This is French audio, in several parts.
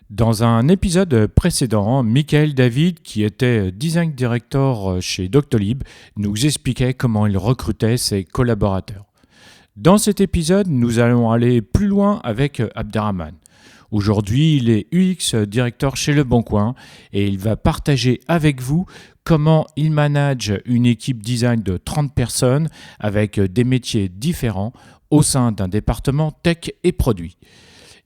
Dans un épisode précédent, Michael David, qui était design director chez Doctolib, nous expliquait comment il recrutait ses collaborateurs. Dans cet épisode, nous allons aller plus loin avec Abderrahman. Aujourd'hui, il est UX directeur chez Le Bon Coin et il va partager avec vous comment il manage une équipe design de 30 personnes avec des métiers différents au sein d'un département tech et produits.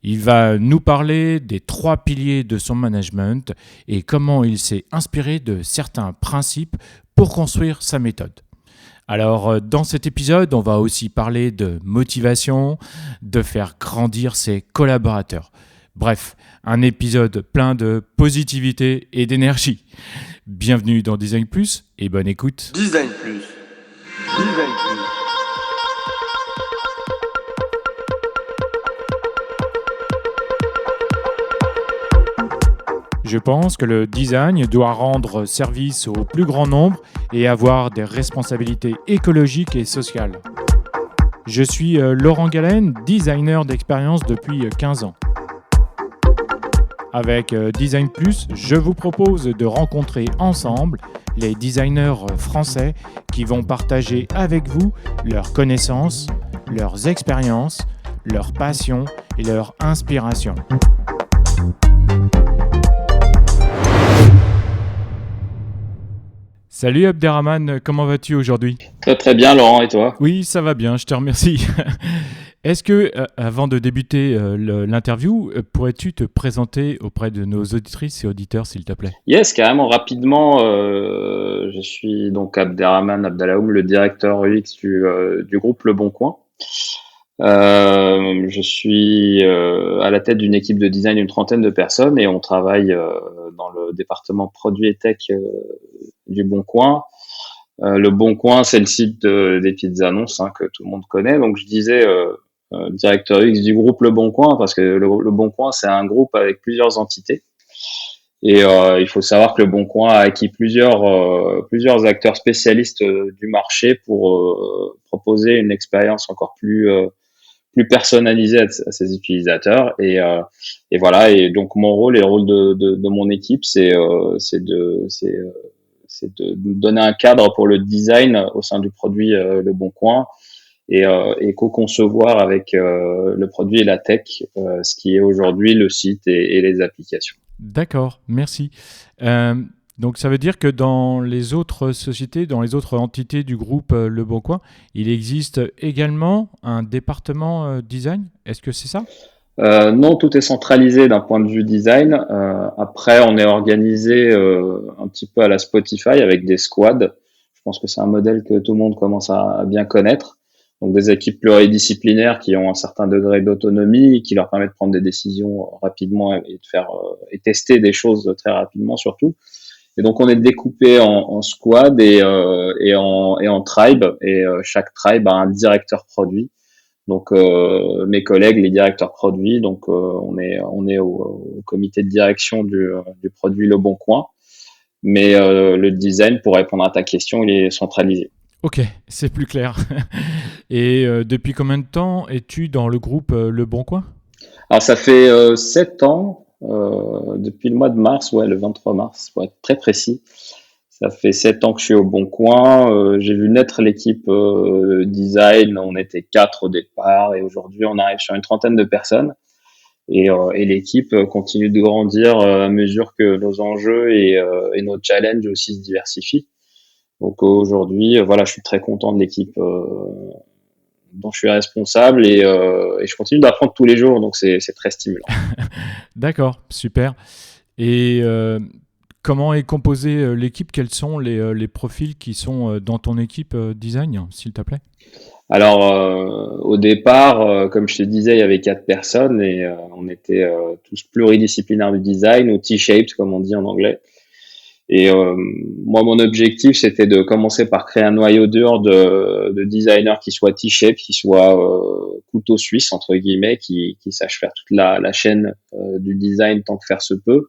Il va nous parler des 3 piliers de son management et comment il s'est inspiré de certains principes pour construire sa méthode. Alors, dans cet épisode, on va aussi parler de motivation, de faire grandir ses collaborateurs. Bref, un épisode plein de positivité et d'énergie. Bienvenue dans Design Plus et bonne écoute. Design Plus. Design Plus. Je pense que le design doit rendre service au plus grand nombre et avoir des responsabilités écologiques et sociales. Je suis Laurent Galen, designer d'expérience depuis 15 ans. Avec Design Plus, je vous propose de rencontrer ensemble les designers français qui vont partager avec vous leurs connaissances, leurs expériences, leurs passions et leurs inspirations. Salut Abderrahman, comment vas-tu aujourd'hui ? Très très bien Laurent, et toi ? Oui, ça va bien, je te remercie. Est-ce que, avant de débuter l'interview, pourrais-tu te présenter auprès de nos auditrices et auditeurs, s'il te plaît ? Yes, carrément, rapidement, je suis donc Abderrahman Abdallaoum, le directeur UX du groupe Le Bon Coin. Je suis à la tête d'une équipe de design d'une trentaine de personnes et on travaille dans le département produits et tech du Bon Coin. Le Bon Coin, c'est le site des petites annonces que tout le monde connaît. Donc je disais directeur UX du groupe Le Bon Coin parce que le Bon Coin, c'est un groupe avec plusieurs entités. Et il faut savoir que Le Bon Coin a acquis plusieurs acteurs spécialistes du marché pour proposer une expérience encore plus personnalisée à ses utilisateurs. Et voilà. Et donc mon rôle et le rôle de mon équipe, c'est de donner un cadre pour le design au sein du produit Le Bon Coin et co-concevoir avec le produit et la tech ce qui est aujourd'hui le site et les applications. D'accord, merci. Donc ça veut dire que dans les autres sociétés, dans les autres entités du groupe Le Bon Coin, il existe également un département design ? Est-ce que c'est ça ? Non, tout est centralisé d'un point de vue design. Après, on est organisé un petit peu à la Spotify avec des squads. Je pense que c'est un modèle que tout le monde commence à bien connaître. Donc des équipes pluridisciplinaires qui ont un certain degré d'autonomie, qui leur permet de prendre des décisions rapidement et de faire et tester des choses très rapidement surtout. Et donc on est découpé en squad et en tribe. Et chaque tribe a un directeur produit. Donc mes collègues, les directeurs produits, donc on est au comité de direction du produit Le Bon Coin, mais le design, pour répondre à ta question, il est centralisé. Ok, c'est plus clair. Et depuis combien de temps es-tu dans le groupe Le Bon Coin ? Alors ça fait 7 ans, depuis le mois de mars, le 23 mars, pour être très précis. Ça fait 7 ans que je suis au Bon Coin. J'ai vu naître l'équipe design. On était 4 au départ et aujourd'hui on arrive sur une trentaine de personnes. Et l'équipe continue de grandir à mesure que nos enjeux et nos challenges aussi se diversifient. Donc aujourd'hui, voilà, je suis très content de l'équipe dont je suis responsable et je continue d'apprendre tous les jours. Donc c'est très stimulant. D'accord, super. Et comment est composée l'équipe ? Quels sont les profils qui sont dans ton équipe design, s'il te plaît ? Alors, au départ, comme je te disais, il y avait 4 personnes et on était tous pluridisciplinaires du design ou T-shaped, comme on dit en anglais. Et moi, mon objectif, c'était de commencer par créer un noyau dur de designers qui soit T-shaped, qui soit couteau suisse, entre guillemets, qui sache faire toute la chaîne du design tant que faire se peut.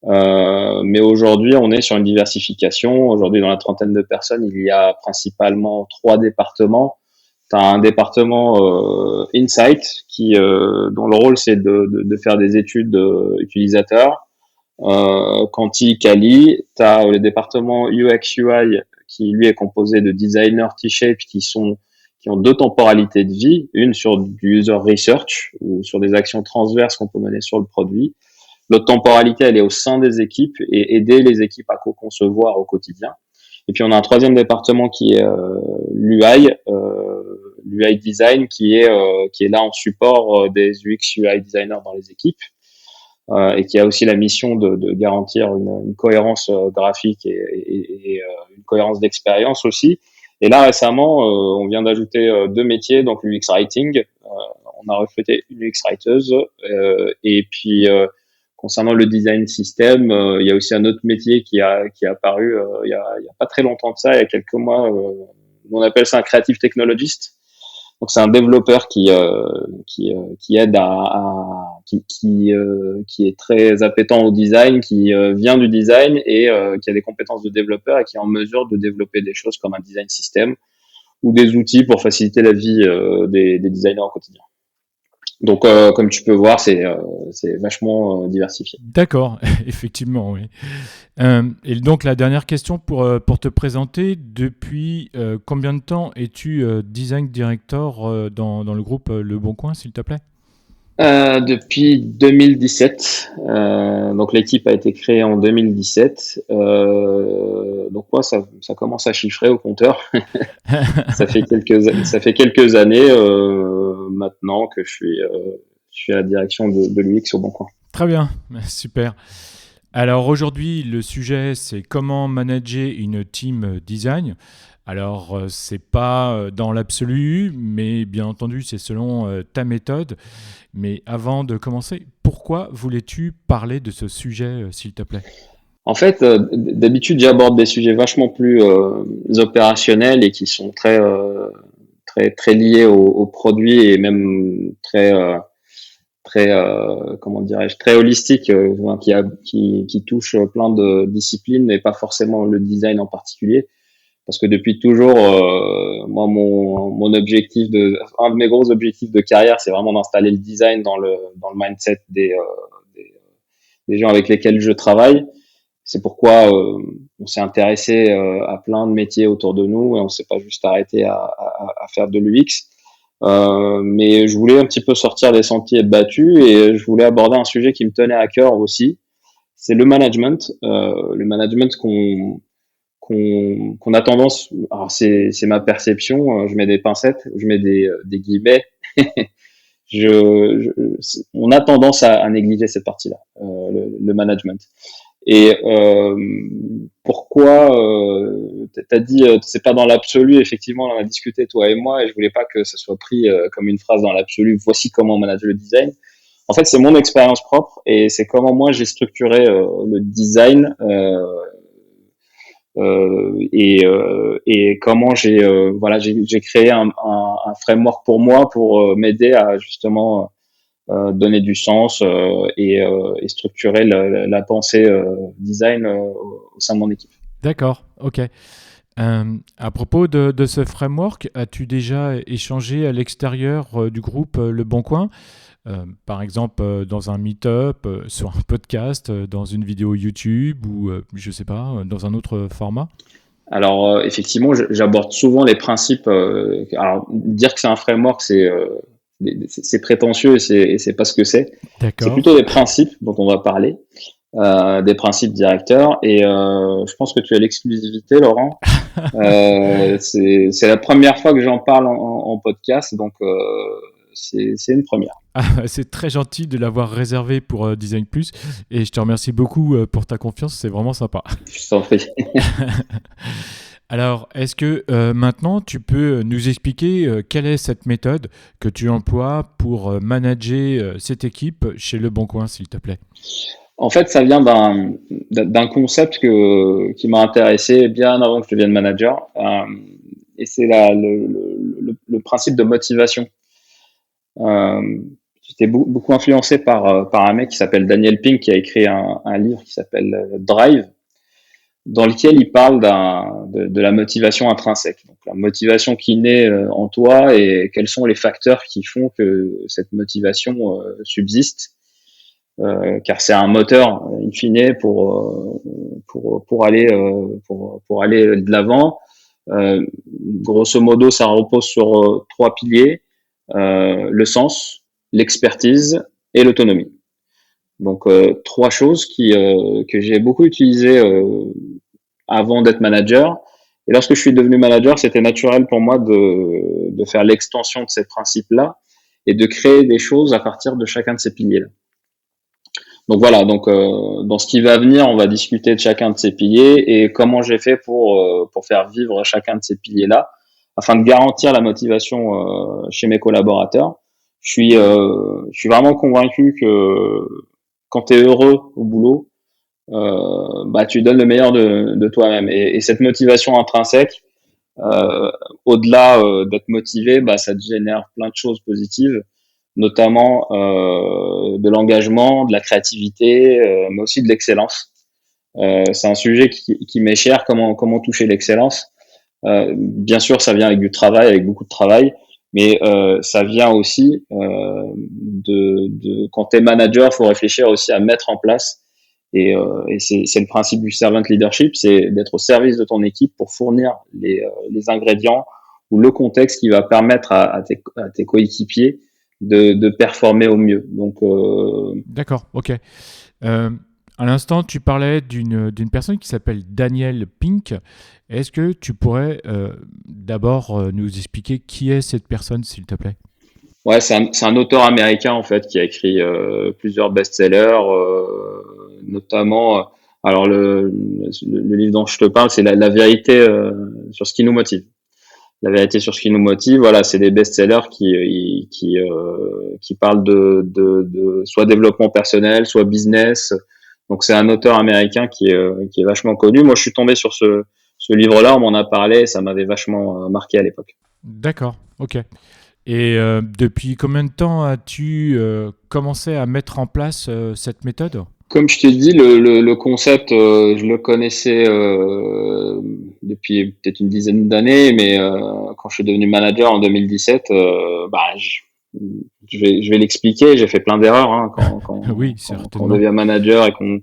Mais aujourd'hui, on est sur une diversification. Aujourd'hui, dans la trentaine de personnes, il y a principalement 3 départements. tu as un département Insight dont le rôle c'est de faire des études utilisateurs. Quanti, Quali, tu as le département UX UI qui lui est composé de designers T-Shape qui ont deux temporalités de vie, une sur du user research ou sur des actions transverses qu'on peut mener sur le produit. L'autre temporalité, elle est au sein des équipes et aider les équipes à co-concevoir au quotidien. Et puis on a un troisième département qui est l'UI design qui est là en support des UX UI designers dans les équipes. Et qui a aussi la mission de garantir une cohérence graphique et une cohérence d'expérience aussi. Et là, récemment, on vient d'ajouter deux métiers, donc l'UX Writing. On a recruté une UX Writeuse. Et puis, concernant le design system, il y a aussi un autre métier qui est apparu il y a pas très longtemps de ça, il y a quelques mois. On appelle ça un Creative Technologist. Donc c'est un développeur qui aide qui est très appétent au design, qui vient du design et qui a des compétences de développeur et qui est en mesure de développer des choses comme un design system ou des outils pour faciliter la vie des designers au quotidien. Donc comme tu peux voir, c'est vachement diversifié. D'accord, effectivement, oui. Et donc la dernière question pour te présenter, depuis combien de temps es-tu design director dans le groupe Le Bon Coin, s'il te plaît? Depuis 2017. Donc l'équipe a été créée en 2017. Donc moi, ça commence à chiffrer au compteur. Ça fait quelques années maintenant que je suis à la direction de l'UX au Bon Coin. Très bien, super. Alors aujourd'hui, le sujet, c'est comment manager une team design. Alors, c'est pas dans l'absolu, mais bien entendu, c'est selon ta méthode. Mais avant de commencer, pourquoi voulais-tu parler de ce sujet, s'il te plaît? En fait, d'habitude, j'aborde des sujets vachement plus opérationnels et qui sont très liés au produit et même comment dirais-je, très holistique, qui touche plein de disciplines et pas forcément le design en particulier. Parce que depuis toujours, moi, mon objectif un de mes gros objectifs de carrière, c'est vraiment d'installer le design dans le mindset des gens avec lesquels je travaille. C'est pourquoi on s'est intéressé à plein de métiers autour de nous et on s'est pas juste arrêté à faire de l'UX. Mais je voulais un petit peu sortir des sentiers battus et je voulais aborder un sujet qui me tenait à cœur aussi. C'est le management. Le management qu'on a tendance, alors c'est ma perception, je mets des pincettes, je mets des guillemets. On a tendance à négliger cette partie-là, le management. Et pourquoi t'as dit c'est pas dans l'absolu, effectivement on en a discuté toi et moi et je voulais pas que ça soit pris comme une phrase dans l'absolu, voici comment on manage le design. En fait c'est mon expérience propre et c'est comment moi j'ai structuré le design et comment j'ai créé un framework pour moi pour m'aider à justement donner du sens et structurer la pensée design au sein de mon équipe. D'accord, ok. À propos de ce framework, as-tu déjà échangé à l'extérieur du groupe Le Bon Coin, par exemple dans un meet-up, sur un podcast, dans une vidéo YouTube ou je sais pas, dans un autre format? Alors effectivement, j'aborde souvent les principes. Alors dire que c'est un framework, c'est prétentieux et c'est pas ce que c'est. C'est D'accord. plutôt des principes dont on va parler, des principes directeurs. Et je pense que tu as l'exclusivité, Laurent. C'est la première fois que j'en parle en podcast, donc c'est une première. Ah, c'est très gentil de l'avoir réservé pour Design Plus et je te remercie beaucoup pour ta confiance, c'est vraiment sympa. Je t'en prie. Alors, est-ce que maintenant tu peux nous expliquer quelle est cette méthode que tu emploies pour manager cette équipe chez Le Bon Coin, s'il te plaît? En fait, ça vient d'un concept qui m'a intéressé bien avant que je devienne manager, et c'est le principe de motivation. J'étais beaucoup influencé par un mec qui s'appelle Daniel Pink qui a écrit un livre qui s'appelle Drive. dans lequel il parle de la motivation intrinsèque. Donc la motivation qui naît en toi et quels sont les facteurs qui font que cette motivation subsiste. Car c'est un moteur in fine pour aller de l'avant. Grosso modo, ça repose sur trois piliers, le sens, l'expertise et l'autonomie. Donc trois choses que j'ai beaucoup utilisées avant d'être manager. Et lorsque je suis devenu manager, c'était naturel pour moi de faire l'extension de ces principes-là et de créer des choses à partir de chacun de ces piliers-là. Donc voilà, donc dans ce qui va venir, on va discuter de chacun de ces piliers et comment j'ai fait pour faire vivre chacun de ces piliers-là, afin de garantir la motivation chez mes collaborateurs. Je suis vraiment convaincu que quand tu es heureux au boulot, bah tu donnes le meilleur de toi-même. Et cette motivation intrinsèque, au-delà d'être motivé, bah ça te génère plein de choses positives, notamment de l'engagement, de la créativité, mais aussi de l'excellence. C'est un sujet qui m'est cher, comment toucher l'excellence. Bien sûr, ça vient avec du travail, avec beaucoup de travail, mais ça vient aussi quand tu es manager, il faut réfléchir aussi à mettre en place. Et c'est le principe du servant leadership, c'est d'être au service de ton équipe pour fournir les ingrédients ou le contexte qui va permettre à tes coéquipiers de performer au mieux. Donc, D'accord, ok. Euh, à l'instant, tu parlais d'une personne qui s'appelle Daniel Pink. Est-ce que tu pourrais d'abord nous expliquer qui est cette personne, s'il te plaît? ouais, c'est un auteur américain en fait qui a écrit plusieurs best-sellers, notamment. Alors le livre dont je te parle, c'est la vérité sur ce qui nous motive. La vérité sur ce qui nous motive, voilà, c'est des best-sellers qui parlent de soit développement personnel, soit business. Donc c'est un auteur américain qui est vachement connu. Moi, je suis tombé sur ce livre-là, on m'en a parlé, ça m'avait vachement marqué à l'époque. D'accord, ok. Et depuis combien de temps as-tu commencé à mettre en place cette méthode? Comme je t'ai dit, le concept, je le connaissais depuis peut-être une dizaine d'années, mais quand je suis devenu manager en 2017, bah, je vais l'expliquer. J'ai fait plein d'erreurs hein, Oui, quand on certainement. devient manager et qu'on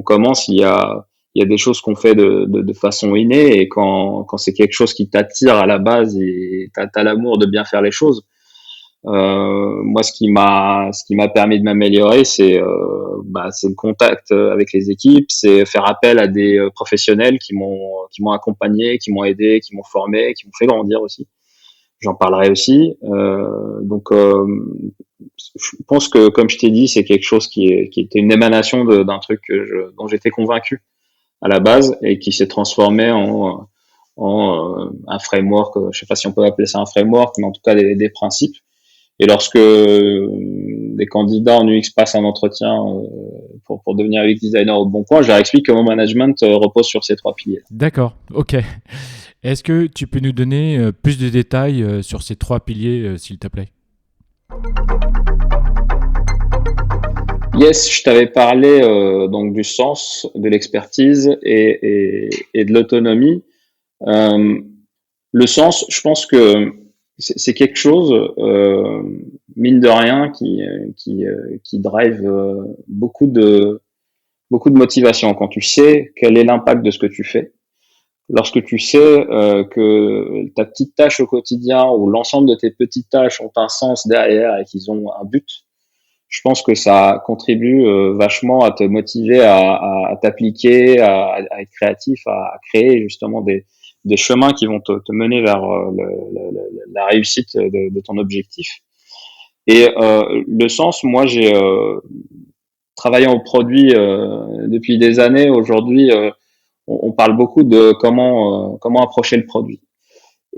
commence. Il y a des choses qu'on fait de façon innée, et quand c'est quelque chose qui t'attire à la base et t'as l'amour de bien faire les choses. Moi, ce qui m'a permis de m'améliorer, c'est le contact avec les équipes, c'est faire appel à des professionnels qui m'ont accompagné, qui m'ont aidé, qui m'ont formé, qui m'ont fait grandir aussi. J'en parlerai aussi. Je pense que, comme je t'ai dit, c'est quelque chose qui était une émanation d'un truc dont j'étais convaincu à la base et qui s'est transformé en un framework. Je sais pas si on peut appeler ça un framework, mais en tout cas des principes. Et lorsque des candidats en UX passent un entretien pour devenir UX designer au bon point, je leur explique que mon management repose sur ces trois piliers. D'accord, ok. Est-ce que tu peux nous donner plus de détails sur ces trois piliers, s'il te plaît? Yes, je t'avais parlé donc du sens, de l'expertise et de l'autonomie. Euh, le sens, je pense que c'est quelque chose, mine de rien, qui drive beaucoup de motivation. Quand tu sais quel est l'impact de ce que tu fais, lorsque tu sais que ta petite tâche au quotidien ou l'ensemble de tes petites tâches ont un sens derrière et qu'ils ont un but, je pense que ça contribue vachement à te motiver à t'appliquer, à être créatif, à créer justement des chemins qui vont te mener vers la réussite de ton objectif. Et le sens, moi j'ai travaillant au produit depuis des années. Aujourd'hui, on parle beaucoup de comment approcher le produit.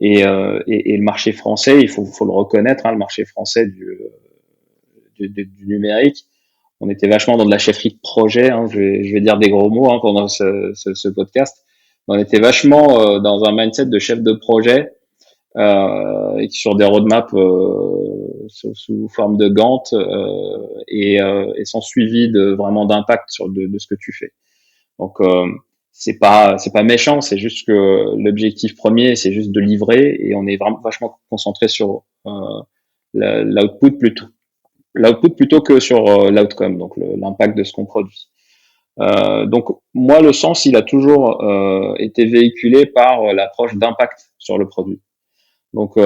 Et le marché français, faut le reconnaître, hein, le marché français du numérique, on était vachement dans de la chefferie de projet. Hein, je vais dire des gros mots hein, pendant ce podcast. On était vachement dans un mindset de chef de projet sur des roadmaps sous forme de Gantt et sans suivi vraiment d'impact de ce que tu fais. Donc c'est pas méchant, c'est juste que l'objectif premier, c'est juste de livrer et on est vraiment vachement concentré sur l'output plutôt que sur l'outcome, donc l'impact de ce qu'on produit. Donc moi, le sens, il a toujours été véhiculé par l'approche d'impact sur le produit. Donc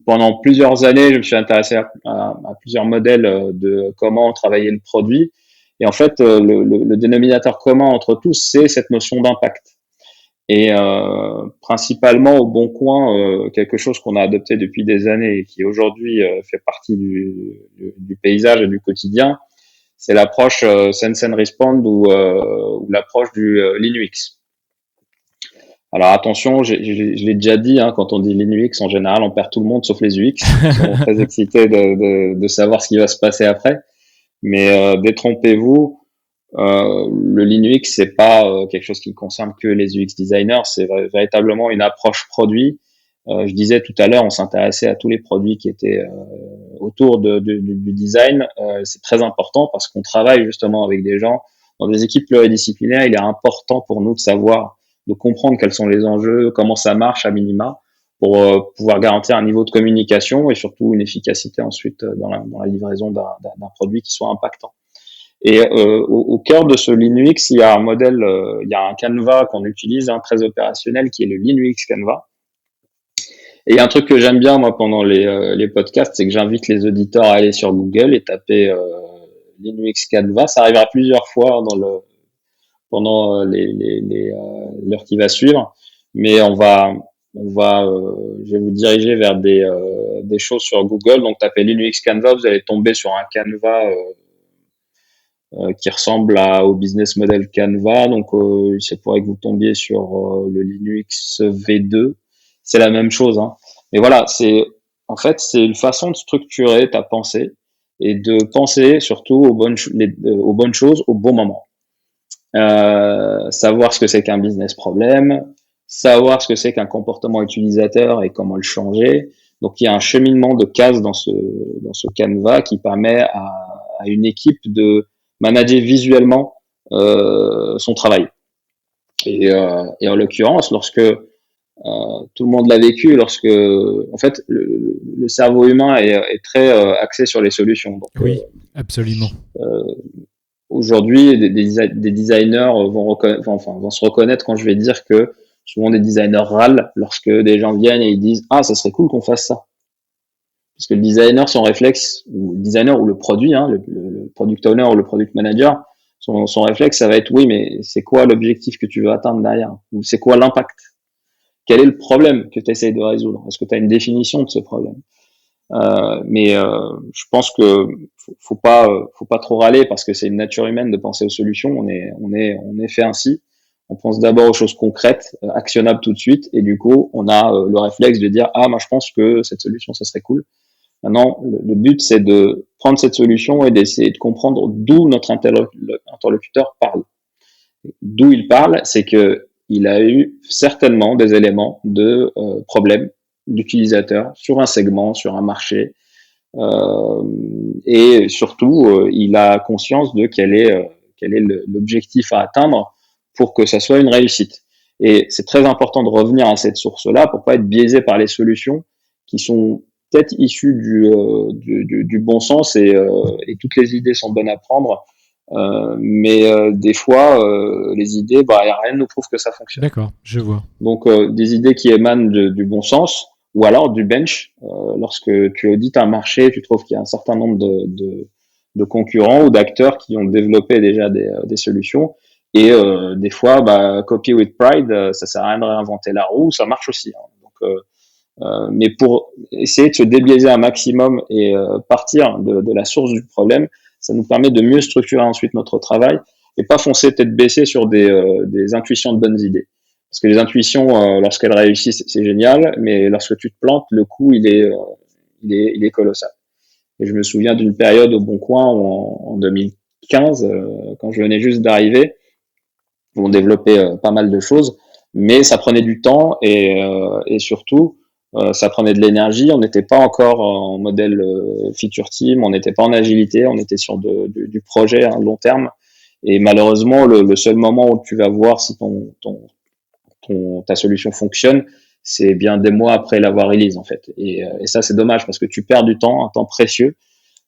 pendant plusieurs années, je me suis intéressé à plusieurs modèles de comment travailler le produit. Et en fait, le dénominateur commun entre tous, c'est cette notion d'impact. Et principalement au Bon Coin, quelque chose qu'on a adopté depuis des années et qui aujourd'hui fait partie du paysage et du quotidien, c'est l'approche Sense and Respond ou l'approche du Linux. Alors attention, je l'ai déjà dit, hein, quand on dit Linux, en général, on perd tout le monde sauf les UX. Ils sont très excités de savoir ce qui va se passer après. Mais détrompez-vous, le Linux, c'est pas quelque chose qui concerne que les UX designers, c'est véritablement une approche produit. Je disais tout à l'heure, on s'intéressait à tous les produits qui étaient autour du design. C'est très important parce qu'on travaille justement avec des gens dans des équipes pluridisciplinaires. Il est important pour nous de savoir, de comprendre quels sont les enjeux, comment ça marche à minima, pour pouvoir garantir un niveau de communication et surtout une efficacité ensuite dans la livraison d'un produit qui soit impactant. Et au cœur de ce Linux, il y a un modèle, il y a un Canva qu'on utilise, très opérationnel, qui est le Linux Canva. Et un truc que j'aime bien, moi, pendant les podcasts, c'est que j'invite les auditeurs à aller sur Google et taper Linux Canva. Ça arrivera plusieurs fois pendant l'heure qui va suivre. Mais je vais vous diriger vers des choses sur Google. Donc, tapez Linux Canva, vous allez tomber sur un Canva qui ressemble au business model Canva. Donc, c'est pourrait que vous tombiez sur le Linux V2. C'est la même chose, hein. Mais voilà, en fait, c'est une façon de structurer ta pensée et de penser surtout aux bonnes choses au bon moment. Savoir ce que c'est qu'un business problème, savoir ce que c'est qu'un comportement utilisateur et comment le changer. Donc, il y a un cheminement de cases dans ce Canva qui permet à une équipe de manager visuellement son travail. Et en l'occurrence, lorsque tout le monde l'a vécu, en fait, le cerveau humain est très axé sur les solutions. Donc, oui, absolument. Aujourd'hui, des designers vont se reconnaître quand je vais dire que souvent des designers râlent lorsque des gens viennent et ils disent « Ah, ça serait cool qu'on fasse ça ». Parce que le designer, son réflexe, ou le designer ou le produit, le product owner ou le product manager, son réflexe, ça va être oui, mais c'est quoi l'objectif que tu veux atteindre derrière? Ou c'est quoi l'impact? Quel est le problème que tu essayes de résoudre? Est-ce que tu as une définition de ce problème? Mais je pense que faut pas trop râler parce que c'est une nature humaine de penser aux solutions. On est fait ainsi. On pense d'abord aux choses concrètes, actionnables tout de suite, et du coup, on a le réflexe de dire ah, moi je pense que cette solution, ça serait cool. Maintenant, le but, c'est de prendre cette solution et d'essayer de comprendre d'où notre interlocuteur parle. D'où il parle, c'est que il a eu certainement des éléments de problèmes d'utilisateurs sur un segment, sur un marché, et surtout, il a conscience de quel est l'objectif à atteindre pour que ça soit une réussite. Et c'est très important de revenir à cette source-là pour pas être biaisé par les solutions qui sont peut-être issues du bon sens et toutes les idées sont bonnes à prendre. Mais des fois, les idées, rien ne nous prouve que ça fonctionne. D'accord, je vois. Donc, des idées qui émanent du bon sens, ou alors du bench. Lorsque tu audites un marché, tu trouves qu'il y a un certain nombre de concurrents ou d'acteurs qui ont développé déjà des solutions. Et des fois, copy with pride, ça sert à rien de réinventer la roue, ça marche aussi. Hein. Donc, mais pour essayer de se débiaiser un maximum et partir de la source du problème, ça nous permet de mieux structurer ensuite notre travail et pas foncer tête baissée sur des intuitions de bonnes idées. Parce que les intuitions, lorsqu'elles réussissent, c'est génial, mais lorsque tu te plantes, le coût, il est colossal. Et je me souviens d'une période au Bon Coin en 2015, quand je venais juste d'arriver, où on développait pas mal de choses, mais ça prenait du temps et surtout, ça prenait de l'énergie. On n'était pas encore en modèle feature team, on n'était pas en agilité, on était sur du projet long terme. Et malheureusement, le seul moment où tu vas voir si ta solution fonctionne, c'est bien des mois après l'avoir release en fait. Et ça, c'est dommage parce que tu perds du temps, un temps précieux,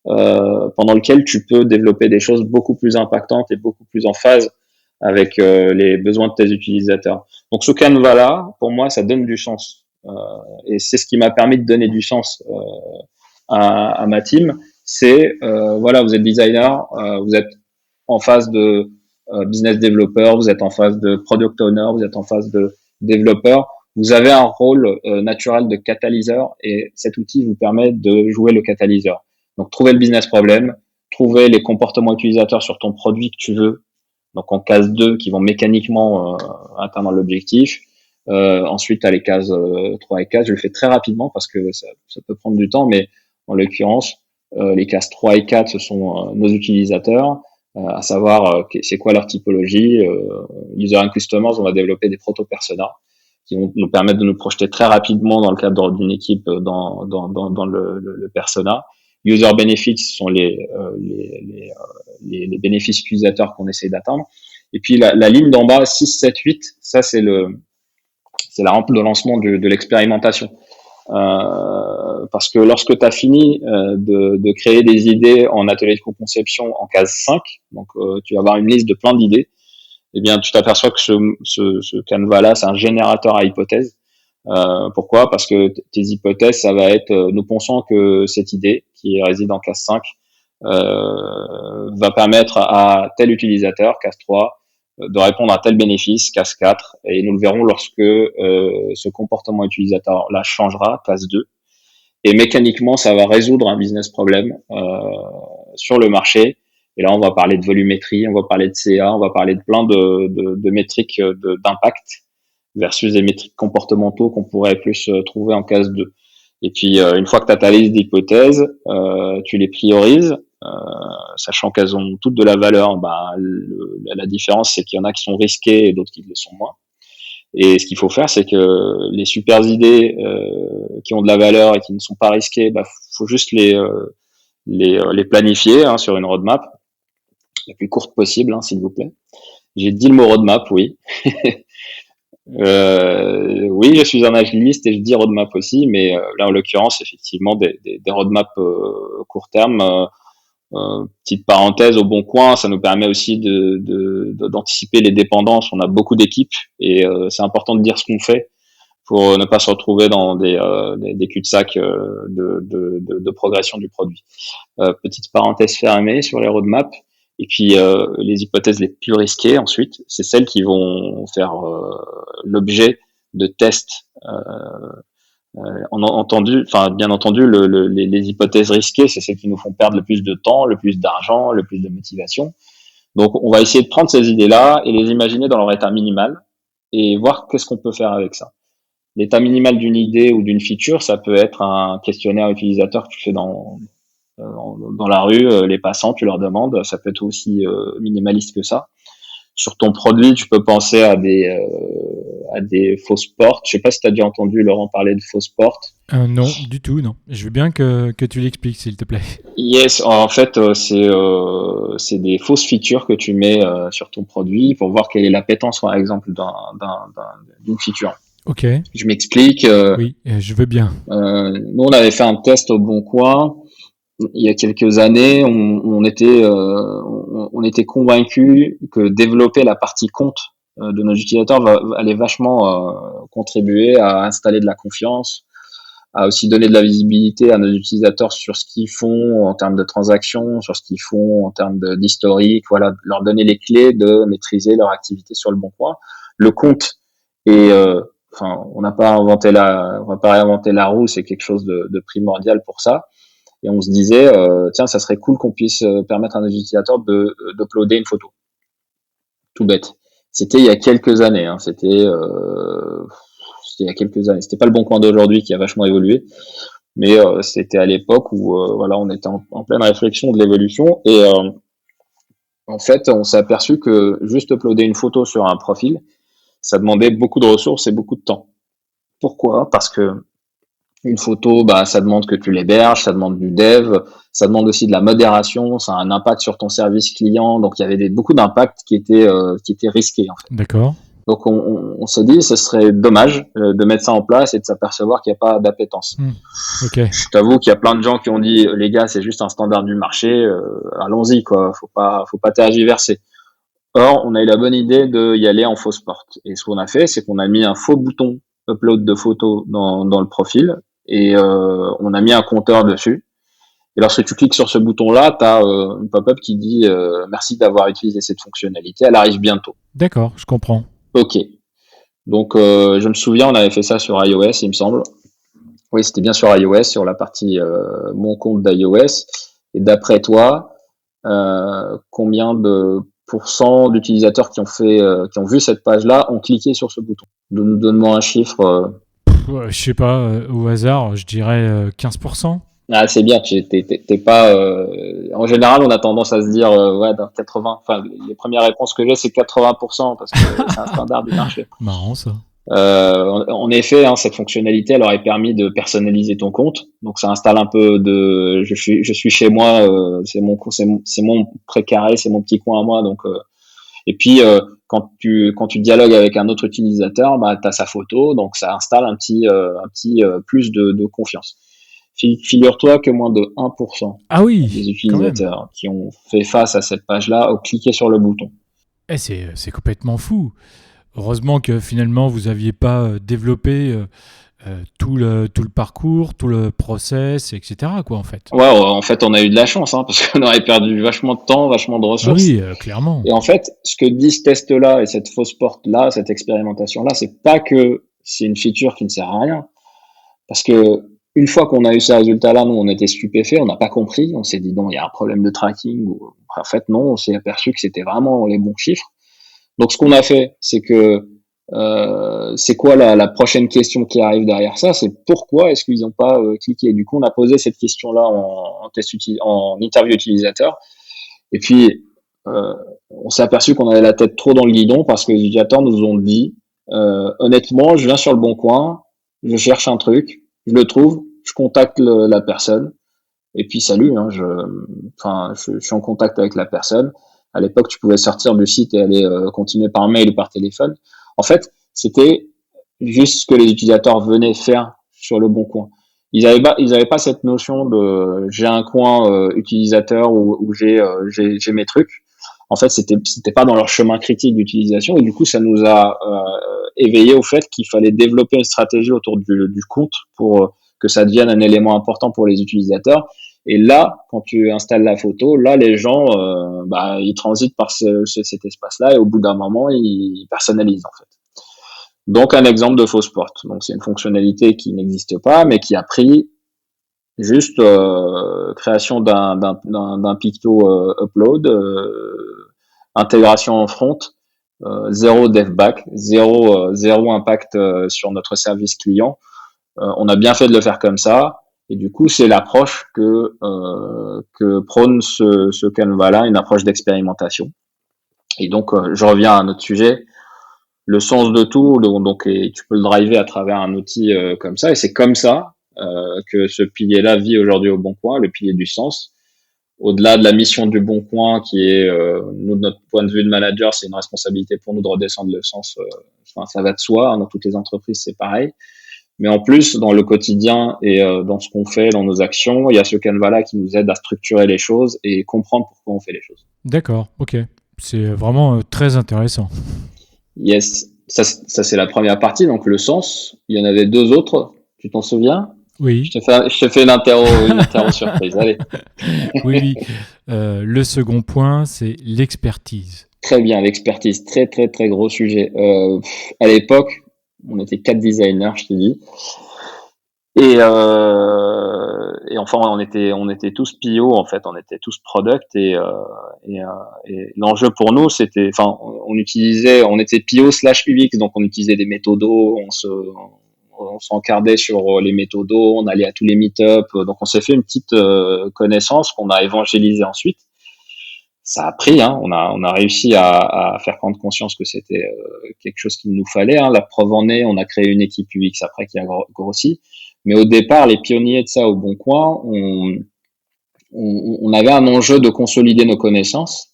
pendant lequel tu peux développer des choses beaucoup plus impactantes et beaucoup plus en phase avec les besoins de tes utilisateurs. Donc ce Canva-là, pour moi, ça donne du sens. Et c'est ce qui m'a permis de donner du sens à ma team. C'est, voilà, vous êtes designer, vous êtes en phase de business developer, vous êtes en phase de product owner, vous êtes en phase de développeur. Vous avez un rôle naturel de catalyseur et cet outil vous permet de jouer le catalyseur. Donc, trouver le business problème, trouver les comportements utilisateurs sur ton produit que tu veux, donc en case 2 qui vont mécaniquement atteindre l'objectif. Ensuite, à les cases 3 et 4, je le fais très rapidement parce que ça peut prendre du temps, mais en l'occurrence, les cases 3 et 4, ce sont nos utilisateurs, à savoir c'est quoi leur typologie. User and Customers, on va développer des proto-personas qui vont nous permettre de nous projeter très rapidement dans le cadre d'une équipe dans le persona. User benefits sont les bénéfices utilisateurs qu'on essaie d'atteindre. Et puis la ligne d'en bas, 6, 7, 8, ça c'est la rampe de lancement de l'expérimentation. Parce que lorsque tu as fini de créer des idées en atelier de co-conception en case 5, donc tu vas avoir une liste de plein d'idées, eh bien tu t'aperçois que ce Canva-là, c'est un générateur à hypothèses. Pourquoi? Parce que tes hypothèses, ça va être, nous pensons que cette idée, qui réside en case 5, va permettre à tel utilisateur, case 3, de répondre à tel bénéfice, case 4, et nous le verrons lorsque ce comportement utilisateur-là changera, case 2. Et mécaniquement, ça va résoudre un business problème sur le marché. Et là, on va parler de volumétrie, on va parler de CA, on va parler de plein de métriques d'impact versus des métriques comportementaux qu'on pourrait plus trouver en case 2. Et puis, une fois que tu as ta liste d'hypothèses, tu les priorises, sachant qu'elles ont toutes de la valeur. La différence, c'est qu'il y en a qui sont risquées et d'autres qui le sont moins. Et ce qu'il faut faire, c'est que les super idées qui ont de la valeur et qui ne sont pas risquées, faut juste les planifier sur une roadmap la plus courte possible, s'il vous plaît. J'ai dit le mot roadmap, oui. Oui, je suis un agiliste et je dis roadmap aussi, mais là en l'occurrence, effectivement, des roadmaps court terme. Petite parenthèse, au Bon Coin, ça nous permet aussi d'anticiper les dépendances. On a beaucoup d'équipes et c'est important de dire ce qu'on fait pour ne pas se retrouver dans des cul-de-sac de progression du produit. Petite parenthèse fermée sur les roadmaps. Et puis les hypothèses les plus risquées ensuite, c'est celles qui vont faire l'objet de tests. Bien entendu, les hypothèses risquées, c'est celles qui nous font perdre le plus de temps, le plus d'argent, le plus de motivation. Donc, on va essayer de prendre ces idées-là et les imaginer dans leur état minimal et voir qu'est-ce qu'on peut faire avec ça. L'état minimal d'une idée ou d'une feature, ça peut être un questionnaire utilisateur que tu fais dans la rue, les passants, tu leur demandes. Ça peut être aussi minimaliste que ça. Sur ton produit, tu peux penser à des fausses portes. Je sais pas si tu as déjà entendu Laurent parler de fausses portes. Non, du tout, non. Je veux bien que tu l'expliques, s'il te plaît. Yes, en fait, c'est des fausses features que tu mets sur ton produit pour voir quelle est l'appétence, par exemple, d'une feature. Ok. Je m'explique. Oui, je veux bien. Nous, on avait fait un test au Bon Coin. Il y a quelques années, on était convaincus que développer la partie compte de nos utilisateurs allait vachement contribuer à installer de la confiance, à aussi donner de la visibilité à nos utilisateurs sur ce qu'ils font en termes de transactions, sur ce qu'ils font en termes d'historique, voilà, leur donner les clés de maîtriser leur activité sur le Bon Coin. Le compte est, on va pas réinventer la roue, c'est quelque chose de primordial pour ça. Et on se disait, tiens, ça serait cool qu'on puisse permettre à nos utilisateurs d'uploader une photo. Tout bête. C'était il y a quelques années. C'était il y a quelques années. C'était pas le Bon Coin d'aujourd'hui qui a vachement évolué, mais c'était à l'époque où on était en pleine réflexion de l'évolution et en fait, on s'est aperçu que juste uploader une photo sur un profil, ça demandait beaucoup de ressources et beaucoup de temps. Pourquoi? Parce que Une photo, bah, ça demande que tu l'héberges, ça demande du dev, ça demande aussi de la modération, ça a un impact sur ton service client. Donc il y avait beaucoup d'impacts qui étaient risqués en fait. D'accord. Donc on s'est dit, ce serait dommage de mettre ça en place et de s'apercevoir qu'il n'y a pas d'appétence. Ok. Je t'avoue qu'il y a plein de gens qui ont dit, les gars, c'est juste un standard du marché, allons-y quoi, faut pas tergiverser. Or, on a eu la bonne idée d'y aller en fausse porte. Et ce qu'on a fait, c'est qu'on a mis un faux bouton upload de photos dans le profil et on a mis un compteur dessus. Et lorsque tu cliques sur ce bouton-là, tu as une pop-up qui dit merci d'avoir utilisé cette fonctionnalité, elle arrive bientôt. D'accord, je comprends. Ok. Donc, je me souviens, on avait fait ça sur iOS, il me semble. Oui, c'était bien sur iOS, sur la partie mon compte d'iOS. Et d'après toi, combien de pourcents d'utilisateurs qui ont vu cette page-là ont cliqué sur ce bouton? Donne-moi un chiffre. Je sais pas, au hasard, je dirais 15%. Ah, c'est bien, t'es pas. En général, on a tendance à se dire, ouais, dans 80. Enfin, les premières réponses que j'ai, c'est 80% parce que c'est un standard du marché. Marrant ça. En effet, hein, cette fonctionnalité, elle aurait permis de personnaliser ton compte. Donc, ça installe un peu de, je suis chez moi, c'est mon précaré, c'est mon petit coin à moi. Donc, et puis quand tu dialogues avec un autre utilisateur, bah, t'as sa photo, donc ça installe un petit plus de confiance. Figure-toi que moins de 1% Ah oui, des quand même. utilisateurs qui ont fait face à cette page-là ont cliqué sur le bouton. C'est complètement fou. Heureusement que finalement vous n'aviez pas développé tout le parcours, tout le process, etc. quoi en fait. Ouais, en fait, on a eu de la chance, hein, parce qu'on aurait perdu vachement de temps, vachement de Ah ressources. oui, clairement. Et en fait, ce que dit ce test-là et cette fausse porte-là, cette expérimentation-là, c'est pas que c'est une feature qui ne sert à rien. Parce que une fois qu'on a eu ces résultats-là, nous, on était stupéfaits, on n'a pas compris, on s'est dit non, il y a un problème de tracking. En fait, non, on s'est aperçu que c'était vraiment les bons chiffres. Donc, ce qu'on a fait, c'est que c'est quoi la prochaine question qui arrive derrière ça? C'est pourquoi est-ce qu'ils n'ont pas cliqué? Du coup, on a posé cette question-là en interview utilisateur. Et puis, on s'est aperçu qu'on avait la tête trop dans le guidon parce que les utilisateurs nous ont dit, honnêtement, je viens sur le bon coin, je cherche un truc, je le trouve, je contacte la personne, et puis salut, hein, je suis en contact avec la personne. À l'époque, tu pouvais sortir du site et aller continuer par mail ou par téléphone. En fait, c'était juste ce que les utilisateurs venaient faire sur le bon coin. Ils avaient pas cette notion de j'ai un coin utilisateur où j'ai mes trucs. En fait, c'était pas dans leur chemin critique d'utilisation et du coup, ça nous a éveillé au fait qu'il fallait développer une stratégie autour du compte pour que ça devienne un élément important pour les utilisateurs. Et là, quand tu installes la photo, là, les gens, bah, ils transitent par cet espace-là et au bout d'un moment, ils personnalisent en fait. Donc, un exemple de fausse porte. Donc, c'est une fonctionnalité qui n'existe pas, mais qui a pris juste création d'un picto upload, intégration en front, zéro dev back, zéro impact sur notre service client. On a bien fait de le faire comme ça. Et du coup, c'est l'approche que prône ce Canva-là, une approche d'expérimentation. Et donc, je reviens à notre sujet. Le sens de tout, donc, et tu peux le driver à travers un outil comme ça. Et c'est comme ça que ce pilier-là vit aujourd'hui au Bon Coin, le pilier du sens. Au-delà de la mission du Bon Coin, qui est, nous, de notre point de vue de manager, c'est une responsabilité pour nous de redescendre le sens. Enfin, ça va de soi. Hein, dans toutes les entreprises, c'est pareil. Mais en plus, dans le quotidien et dans ce qu'on fait, dans nos actions, il y a ce Canva-là qui nous aide à structurer les choses et comprendre pourquoi on fait les choses. D'accord, ok. C'est vraiment très intéressant. Yes, ça c'est la première partie, donc le sens. Il y en avait deux autres, tu t'en souviens? Oui, Je te fais une interro surprise. Allez, oui, oui. Le second point, c'est l'expertise. très bien, l'expertise, très très très gros sujet. À l'époque, on était 4 designers, je te dis. Et enfin, on était tous PO en fait, on était tous product et l'enjeu pour nous c'était, enfin, on était PO slash UX, donc on utilisait des méthodos, on s'encardait sur les méthodos, on allait à tous les meet-up, donc on s'est fait une petite connaissance qu'on a évangélisée ensuite. Ça a pris, hein, on a réussi à faire prendre conscience que c'était quelque chose qu'il nous fallait. Hein. La preuve en est, on a créé une équipe UX après qui a grossi. Mais au départ, les pionniers de ça au Bon Coin, on avait un enjeu de consolider nos connaissances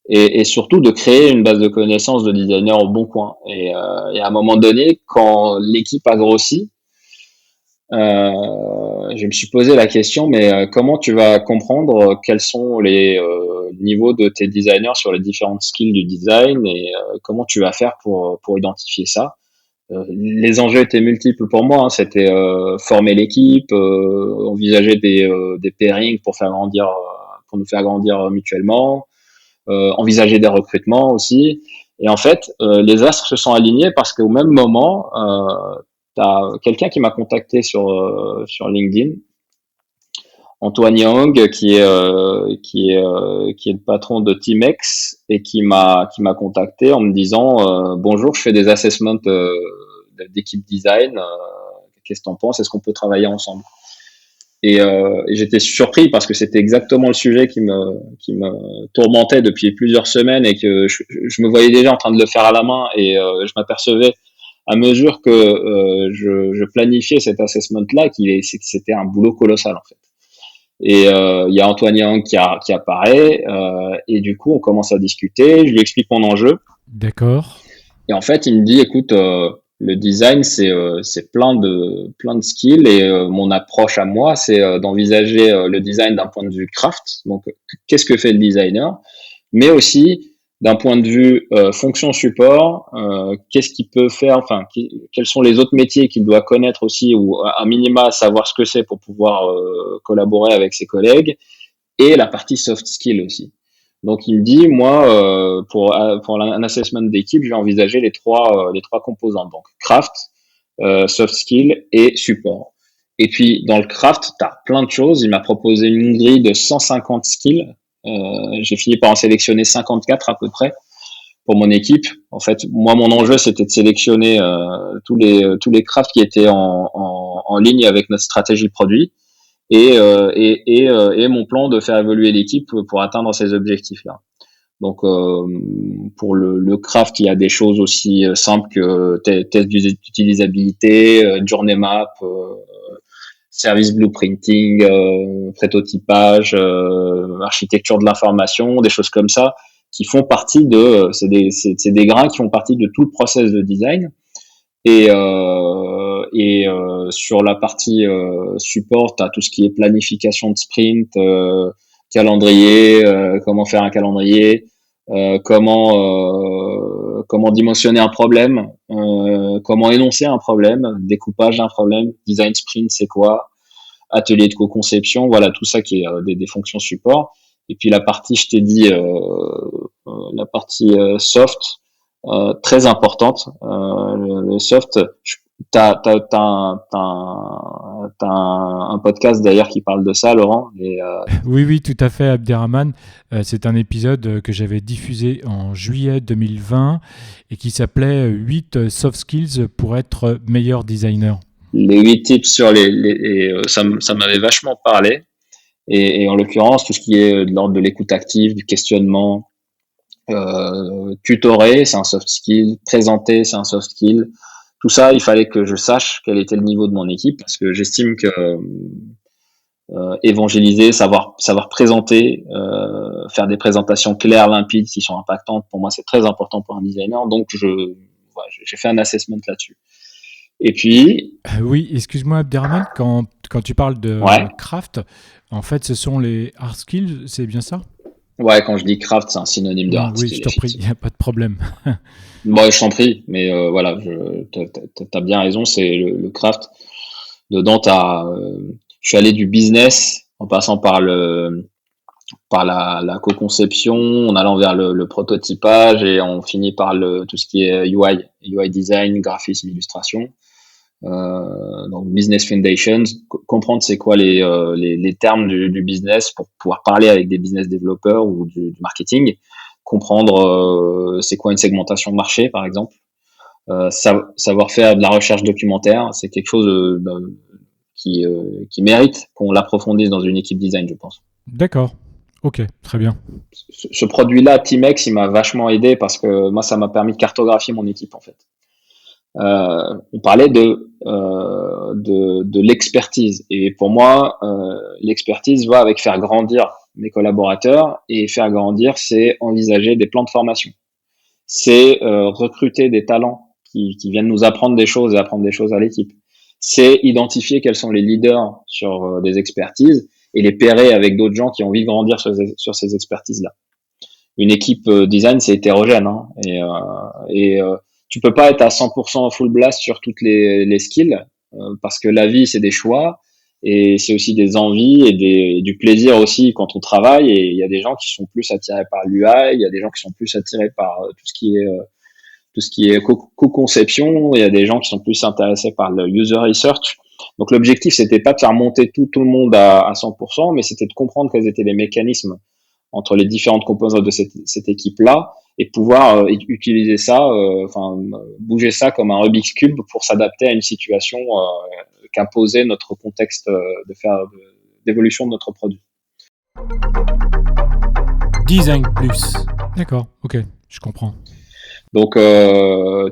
et surtout de créer une base de connaissances de designers au Bon Coin. Et à un moment donné, quand l'équipe a grossi, je me suis posé la question, mais comment tu vas comprendre quels sont les niveaux de tes designers sur les différentes skills du design et comment tu vas faire pour identifier ça. Les enjeux étaient multiples pour moi, hein. C'était former l'équipe, envisager des pairings pour nous faire grandir mutuellement, envisager des recrutements aussi. Et en fait, les astres se sont alignés parce qu'au même moment, t'as quelqu'un qui m'a contacté sur LinkedIn, Antoine Young, qui est le patron de Timex et qui m'a contacté en me disant bonjour, je fais des assessments d'équipe design. Qu'est-ce que t'en penses? Est-ce qu'on peut travailler ensemble? Et j'étais surpris parce que c'était exactement le sujet qui me tourmentait depuis plusieurs semaines et que je me voyais déjà en train de le faire à la main et je m'apercevais à mesure que je planifiais cet assessment-là que c'était un boulot colossal en fait. Et il y a Antoine Yang qui apparaît et du coup on commence à discuter. Je lui explique mon enjeu. D'accord. Et en fait, il me dit, écoute, le design, c'est plein de skills et mon approche à moi, c'est d'envisager le design d'un point de vue craft. Donc, qu'est-ce que fait le designer? Mais aussi d'un point de vue fonction support, qu'est-ce qu'il peut faire? Enfin, quels sont les autres métiers qu'il doit connaître aussi ou à minima savoir ce que c'est pour pouvoir collaborer avec ses collègues et la partie soft skill aussi. Donc il me dit, moi, pour un assessment d'équipe, je vais envisager les trois composantes, donc craft, soft skill et support. Et puis dans le craft, tu as plein de choses. Il m'a proposé une grille de 150 skills. J'ai fini par en sélectionner 54 à peu près pour mon équipe. En fait, moi, mon enjeu, c'était de sélectionner tous les crafts qui étaient en ligne avec notre stratégie produit et mon plan de faire évoluer l'équipe pour atteindre ces objectifs-là. Donc pour le craft, il y a des choses aussi simples que test d'utilisabilité, journey map, service blueprinting, prototypage, architecture de l'information, des choses comme ça qui font partie c'est des grains qui font partie de tout le process de design. Et sur la partie support, tu as tout ce qui est planification de sprint, calendrier, comment faire un calendrier, comment dimensionner un problème, comment énoncer un problème, découpage d'un problème, design sprint, c'est quoi, atelier de co-conception, voilà tout ça qui est des fonctions support. Et puis la partie, je t'ai dit, la partie soft, très importante. Le soft, t'as un podcast d'ailleurs qui parle de ça, Laurent. Oui, tout à fait, Abderrahman. C'est un épisode que j'avais diffusé en juillet 2020 et qui s'appelait 8 soft skills pour être meilleur designer. Les 8 tips sur ça m'avait vachement parlé. Et en l'occurrence, tout ce qui est de l'ordre de l'écoute active, du questionnement, tutorer, c'est un soft skill, présenter, c'est un soft skill. Tout ça, il fallait que je sache quel était le niveau de mon équipe parce que j'estime que évangéliser, savoir présenter, faire des présentations claires, limpides, qui sont impactantes, pour moi, c'est très important pour un designer. Donc, j'ai fait un assessment là-dessus. Et puis... oui, excuse-moi Abderrahman, quand tu parles de craft, en fait, ce sont les hard skills, c'est bien ça? Ouais, quand je dis craft, c'est un synonyme de hard skill. Oui, je t'en prie, il n'y a pas de problème. Bon, je t'en prie, mais voilà, t'as bien raison, c'est le craft. Dedans, je suis allé du business en passant par la co-conception, en allant vers le prototypage et on finit par tout ce qui est UI design, graphisme, illustration. Donc business foundations, comprendre c'est quoi les termes du business pour pouvoir parler avec des business développeurs ou du marketing, comprendre c'est quoi une segmentation de marché par exemple, savoir faire de la recherche documentaire, c'est quelque chose qui mérite qu'on l'approfondisse dans une équipe design, je pense. D'accord. Ok, très bien. Ce produit-là, Timex, il m'a vachement aidé parce que moi, ça m'a permis de cartographier mon équipe en fait. On parlait de l'expertise. Et pour moi, l'expertise va avec faire grandir mes collaborateurs. Et faire grandir, c'est envisager des plans de formation. C'est recruter des talents qui viennent nous apprendre des choses et apprendre des choses à l'équipe. C'est identifier quels sont les leaders sur des expertises et les pairer avec d'autres gens qui ont envie de grandir sur ces expertises-là. Une équipe design, c'est hétérogène, hein, tu peux pas être à 100% full blast sur toutes les skills parce que la vie, c'est des choix et c'est aussi des envies et du plaisir aussi quand on travaille. Et il y a des gens qui sont plus attirés par l'UI, il y a des gens qui sont plus attirés par tout ce qui est co-conception, il y a des gens qui sont plus intéressés par le user research. Donc l'objectif, c'était pas de faire monter tout le monde à 100%, mais c'était de comprendre quels étaient les mécanismes entre les différentes composantes de cette équipe-là et pouvoir utiliser ça, bouger ça comme un Rubik's Cube pour s'adapter à une situation qu'imposait notre contexte d'évolution de notre produit. Design plus. D'accord, ok, je comprends. Donc,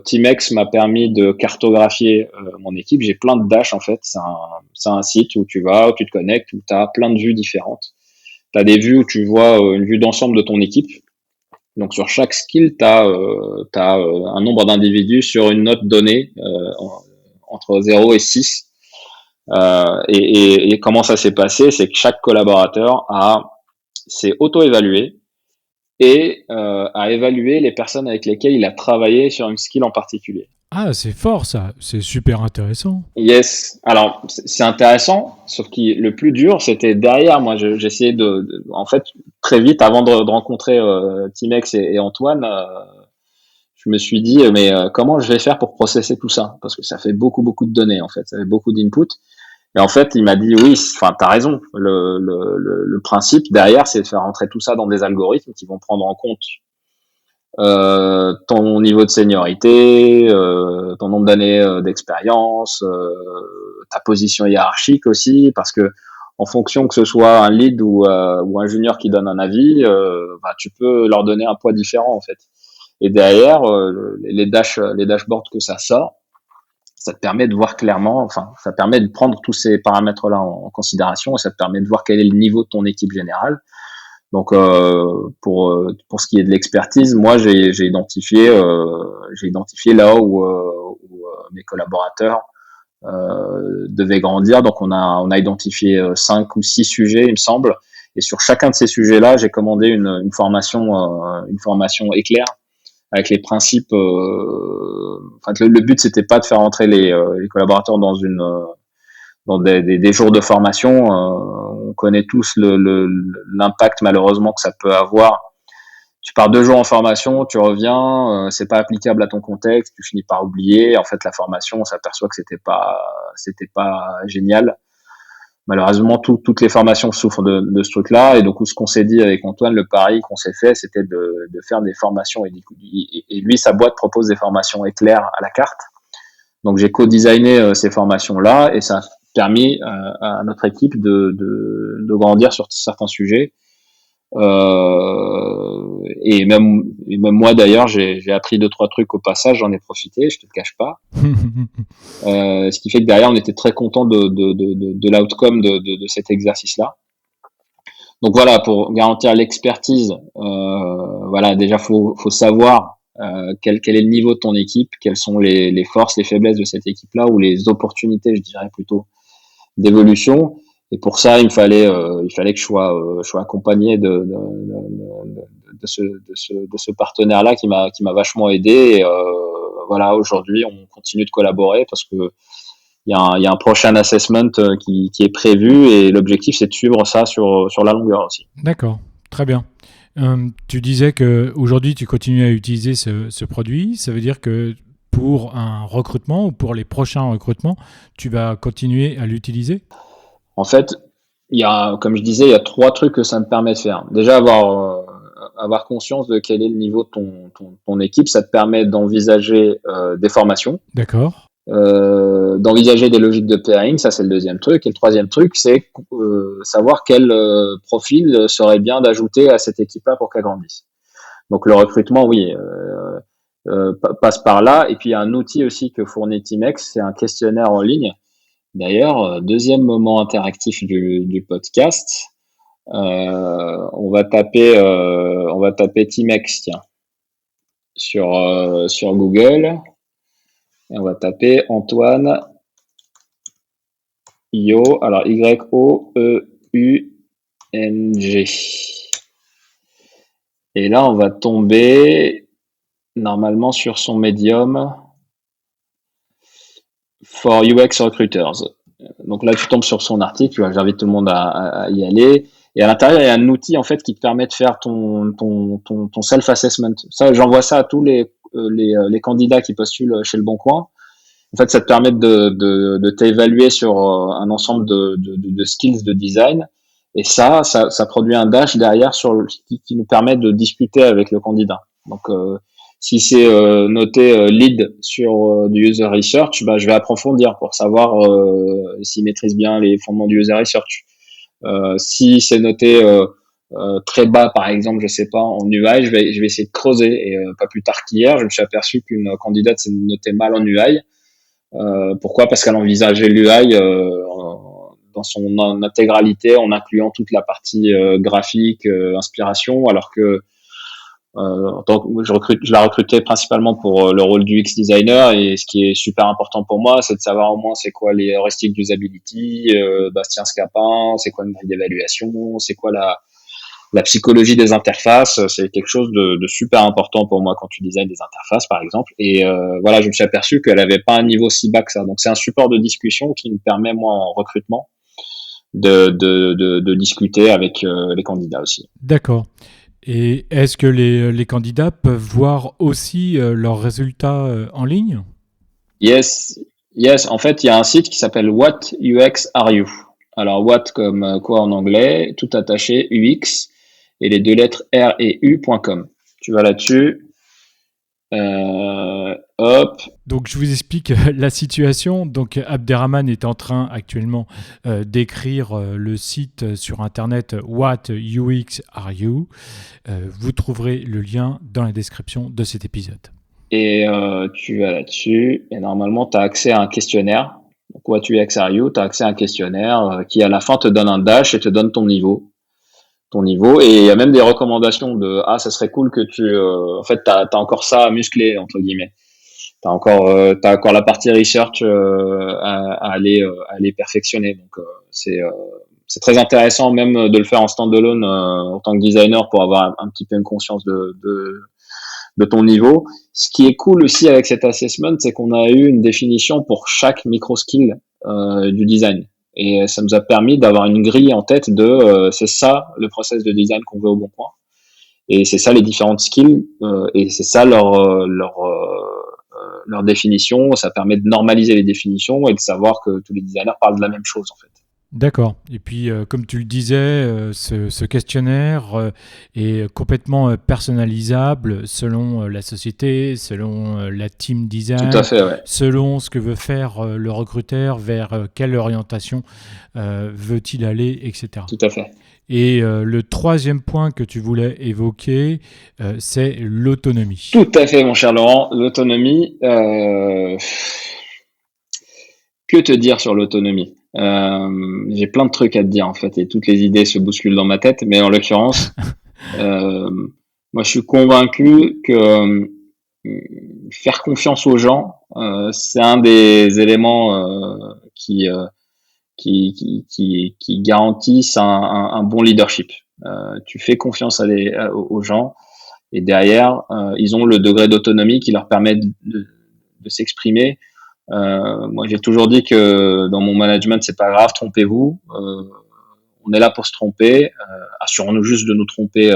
Teamex m'a permis de cartographier mon équipe. J'ai plein de dashs en fait. C'est un site où tu vas, où tu te connectes, où tu as plein de vues différentes. Tu as des vues où tu vois une vue d'ensemble de ton équipe. Donc sur chaque skill, tu as un nombre d'individus sur une note donnée entre 0 et 6. Et comment ça s'est passé, c'est que chaque collaborateur s'est auto-évalué et a évalué les personnes avec lesquelles il a travaillé sur une skill en particulier. Ah, c'est fort ça, c'est super intéressant. Yes, alors c'est intéressant, sauf que le plus dur c'était derrière. Moi, j'essayais en fait, très vite avant de rencontrer Timex et Antoine, je me suis dit mais comment je vais faire pour processer tout ça, parce que ça fait beaucoup de données en fait, ça fait beaucoup d'input. Et en fait, il m'a dit oui, enfin t'as raison. Le principe derrière, c'est de faire rentrer tout ça dans des algorithmes qui vont prendre en compte ton niveau de seniorité, ton nombre d'années d'expérience, ta position hiérarchique aussi, parce que en fonction que ce soit un lead ou un junior qui donne un avis, tu peux leur donner un poids différent en fait. Et derrière, les dashboards que ça sort, ça te permet de voir clairement, enfin, ça permet de prendre tous ces paramètres-là en considération et ça te permet de voir quel est le niveau de ton équipe générale. Donc pour ce qui est de l'expertise, moi j'ai identifié là où mes collaborateurs devaient grandir. Donc on a identifié 5 ou 6 sujets, il me semble. Et sur chacun de ces sujets-là, j'ai commandé une formation éclair avec les principes. Le but c'était pas de faire entrer les collaborateurs dans des jours de formation. On connaît tous l'impact malheureusement que ça peut avoir. Tu pars 2 jours en formation, tu reviens, c'est pas applicable à ton contexte, tu finis par oublier. En fait, la formation, on s'aperçoit que c'était pas génial. Malheureusement, toutes les formations souffrent de ce truc-là. Et donc, ce qu'on s'est dit avec Antoine, le pari qu'on s'est fait, c'était de faire des formations. Et lui, sa boîte propose des formations éclairs à la carte. Donc, j'ai co-designé ces formations-là et ça a permis à notre équipe de grandir sur certains sujets. Et même moi d'ailleurs, j'ai appris 2-3 trucs au passage, j'en ai profité, je te le cache pas. Ce qui fait que derrière, on était très content de l'outcome de cet exercice-là. Donc voilà, pour garantir l'expertise, déjà faut savoir quel est le niveau de ton équipe, quelles sont les forces, les faiblesses de cette équipe-là, ou les opportunités, je dirais plutôt, d'évolution. Et pour ça, il fallait que je sois accompagné de ce partenaire-là qui m'a vachement aidé. Et aujourd'hui, on continue de collaborer parce que il y a un prochain assessment qui est prévu et l'objectif, c'est de suivre ça sur la longueur aussi. D'accord, très bien. Tu disais qu'aujourd'hui, tu continues à utiliser ce produit. Ça veut dire que pour un recrutement ou pour les prochains recrutements, tu vas continuer à l'utiliser ? En fait, comme je disais, il y a 3 trucs que ça me permet de faire. Déjà, avoir conscience de quel est le niveau de ton équipe, ça te permet d'envisager des formations. D'accord. D'envisager des logiques de pairing, ça c'est le deuxième truc. Et le troisième truc, c'est savoir quel profil serait bien d'ajouter à cette équipe-là pour qu'elle grandisse. Donc le recrutement, oui. passe par là. Et puis il y a un outil aussi que fournit Timex, c'est un questionnaire en ligne. D'ailleurs, deuxième moment interactif du podcast, on va taper Timex, tiens, sur Google, et on va taper Antoine Yo, alors Yoeung. Et là, on va tomber normalement sur son médium for UX Recruiters. Donc là, tu tombes sur son article. J'invite tout le monde à y aller. Et à l'intérieur, il y a un outil en fait qui te permet de faire ton self-assessment. Ça, j'envoie ça à tous les candidats qui postulent chez Le Bon Coin. En fait, ça te permet de t'évaluer sur un ensemble de skills de design. Et ça produit un dash derrière qui nous permet de discuter avec le candidat. Donc, si c'est noté lead sur du user research, bah, je vais approfondir pour savoir s'il maîtrise bien les fondements du user research. Si c'est noté très bas, par exemple, je sais pas, en UI, je vais essayer de creuser. Et pas plus tard qu'hier, je me suis aperçu qu'une candidate s'est notée mal en UI. Pourquoi? Parce qu'elle envisageait l'UI dans son intégralité, en incluant toute la partie graphique, inspiration, alors que je la recrutais principalement pour le rôle du UX designer, et ce qui est super important pour moi, c'est de savoir au moins c'est quoi les heuristiques d'usability, Bastien Scapin, c'est quoi une grille d'évaluation, c'est quoi la psychologie des interfaces. C'est quelque chose de super important pour moi quand tu designes des interfaces, par exemple. Et voilà, je me suis aperçu qu'elle avait pas un niveau si bas que ça. Donc c'est un support de discussion qui me permet, moi, en recrutement, de discuter avec les candidats aussi. D'accord. Et est-ce que les candidats peuvent voir aussi leurs résultats en ligne? Yes, yes. En fait, il y a un site qui s'appelle What UX Are You? Alors, what comme quoi en anglais, tout attaché, UX, et les deux lettres R et U.com. Tu vas là-dessus. Hop. Donc je vous explique la situation. Donc Abderrahman est en train actuellement d'écrire le site sur internet What UX Are You. Vous trouverez le lien dans la description de cet épisode. Et tu vas là-dessus et normalement tu as accès à un questionnaire. Donc What UX Are You, tu as accès à un questionnaire qui à la fin te donne un dash et te donne ton niveau. Et il y a même des recommandations de ça serait cool que tu en fait t'as encore ça à muscler entre guillemets. T'as encore la partie research à aller perfectionner. Donc c'est très intéressant même de le faire en standalone en tant que designer pour avoir un petit peu une conscience de ton niveau. Ce qui est cool aussi avec cet assessment, c'est qu'on a eu une définition pour chaque micro skill du design. Et ça nous a permis d'avoir une grille en tête de c'est ça le process de design qu'on veut au Bon Coin. Et c'est ça les différentes skills et c'est ça leur définition. Ça permet de normaliser les définitions et de savoir que tous les designers parlent de la même chose en fait. D'accord. Et puis, comme tu le disais, ce questionnaire est complètement personnalisable selon la société, selon la team design, Tout à fait, ouais. selon ce que veut faire le recruteur, vers quelle orientation veut-il aller, etc. Tout à fait. Et le troisième point que tu voulais évoquer, c'est l'autonomie. Tout à fait, mon cher Laurent. L'autonomie, que te dire sur l'autonomie? J'ai plein de trucs à te dire en fait et toutes les idées se bousculent dans ma tête, mais en l'occurrence, moi je suis convaincu que faire confiance aux gens, c'est un des éléments qui garantissent un bon leadership. Tu fais confiance aux gens et derrière, ils ont le degré d'autonomie qui leur permet de s'exprimer. Moi, j'ai toujours dit que dans mon management, c'est pas grave, trompez-vous. On est là pour se tromper. Assurons-nous juste de nous tromper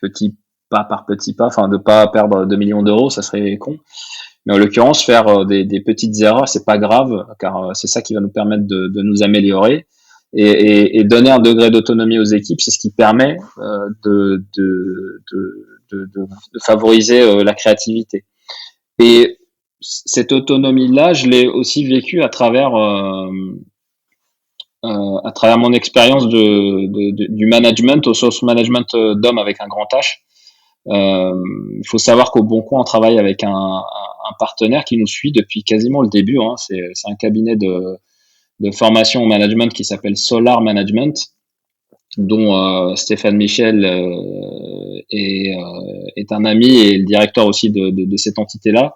petit pas par petit pas, enfin de pas perdre 2 millions d'euros, ça serait con. Mais en l'occurrence, faire des petites erreurs, c'est pas grave, car c'est ça qui va nous permettre de nous améliorer et donner un degré d'autonomie aux équipes. C'est ce qui permet de favoriser la créativité. Et cette autonomie-là, je l'ai aussi vécue à travers mon expérience du management, au source management d'hommes avec un grand H. Il faut savoir qu'au Bon Coin, on travaille avec un partenaire qui nous suit depuis quasiment le début. Hein. C'est un cabinet de formation au management qui s'appelle Solar Management, dont Stéphane Michel est un ami et le directeur aussi de cette entité-là.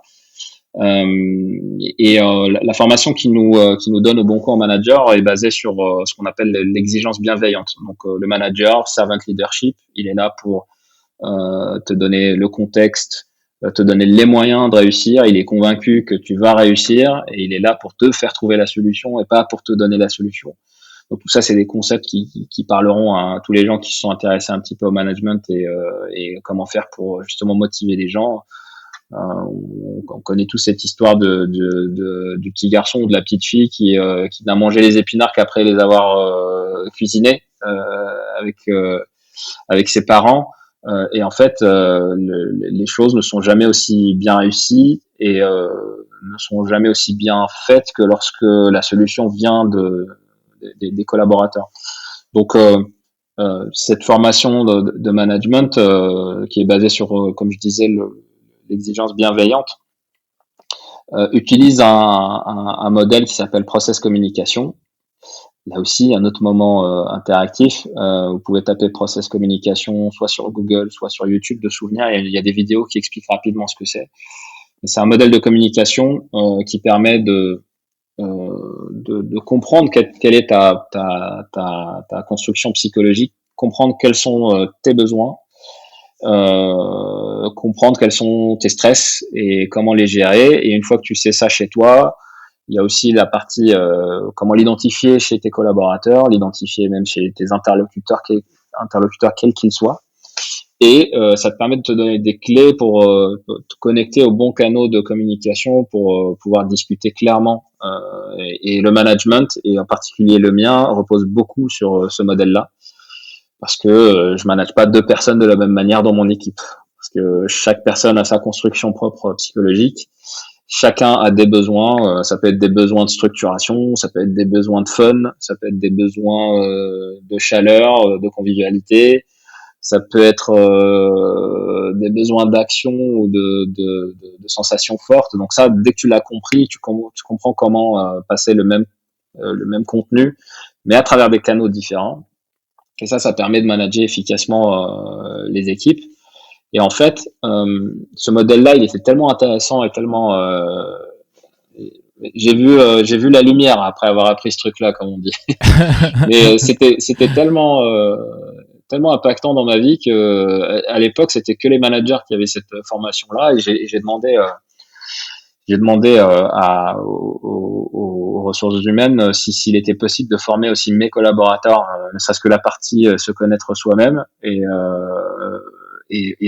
La formation qui nous donne au Bon Coin Manager est basée sur ce qu'on appelle l'exigence bienveillante. Donc le manager, servant leadership, il est là pour te donner le contexte, te donner les moyens de réussir. Il est convaincu que tu vas réussir et il est là pour te faire trouver la solution et pas pour te donner la solution. Donc tout ça, c'est des concepts qui parleront à tous les gens qui se sont intéressés un petit peu au management et comment faire pour justement motiver les gens. On connaît tous cette histoire du petit garçon ou de la petite fille qui n'a mangé les épinards qu'après les avoir cuisinés avec ses parents. Et en fait, les choses ne sont jamais aussi bien réussies et ne sont jamais aussi bien faites que lorsque la solution vient des collaborateurs. Donc, cette formation de management qui est basée sur, comme je disais, l'exigence bienveillante, utilise un modèle qui s'appelle Process Communication. Là aussi, un autre moment interactif. Vous pouvez taper Process Communication soit sur Google, soit sur YouTube de souvenirs. Il y a des vidéos qui expliquent rapidement ce que c'est. C'est un modèle de communication qui permet de comprendre quelle est ta construction psychologique, comprendre quels sont tes besoins, comprendre quels sont tes stress et comment les gérer. Et une fois que tu sais ça chez toi, il y a aussi la partie comment l'identifier chez tes collaborateurs, l'identifier même chez tes interlocuteurs quels qu'ils soient. Et ça te permet de te donner des clés pour te connecter aux bons canaux de communication pour pouvoir discuter clairement. Et le management, et en particulier le mien, repose beaucoup sur ce modèle-là. Parce que je manage pas deux personnes de la même manière dans mon équipe. Parce que chaque personne a sa construction propre psychologique. Chacun a des besoins. Ça peut être des besoins de structuration, ça peut être des besoins de fun, ça peut être des besoins de chaleur, de convivialité. Ça peut être des besoins d'action ou de sensations fortes. Donc ça, dès que tu l'as compris, tu comprends comment passer le même contenu, mais à travers des canaux différents. Et ça permet de manager efficacement les équipes. Et en fait, ce modèle-là, il était tellement intéressant et tellement j'ai vu la lumière après avoir appris ce truc-là, comme on dit. Mais c'était tellement impactant dans ma vie que à l'époque, c'était que les managers qui avaient cette formation-là. Et j'ai demandé aux ressources humaines s'il était possible de former aussi mes collaborateurs, ne serait-ce que la partie se connaître soi-même et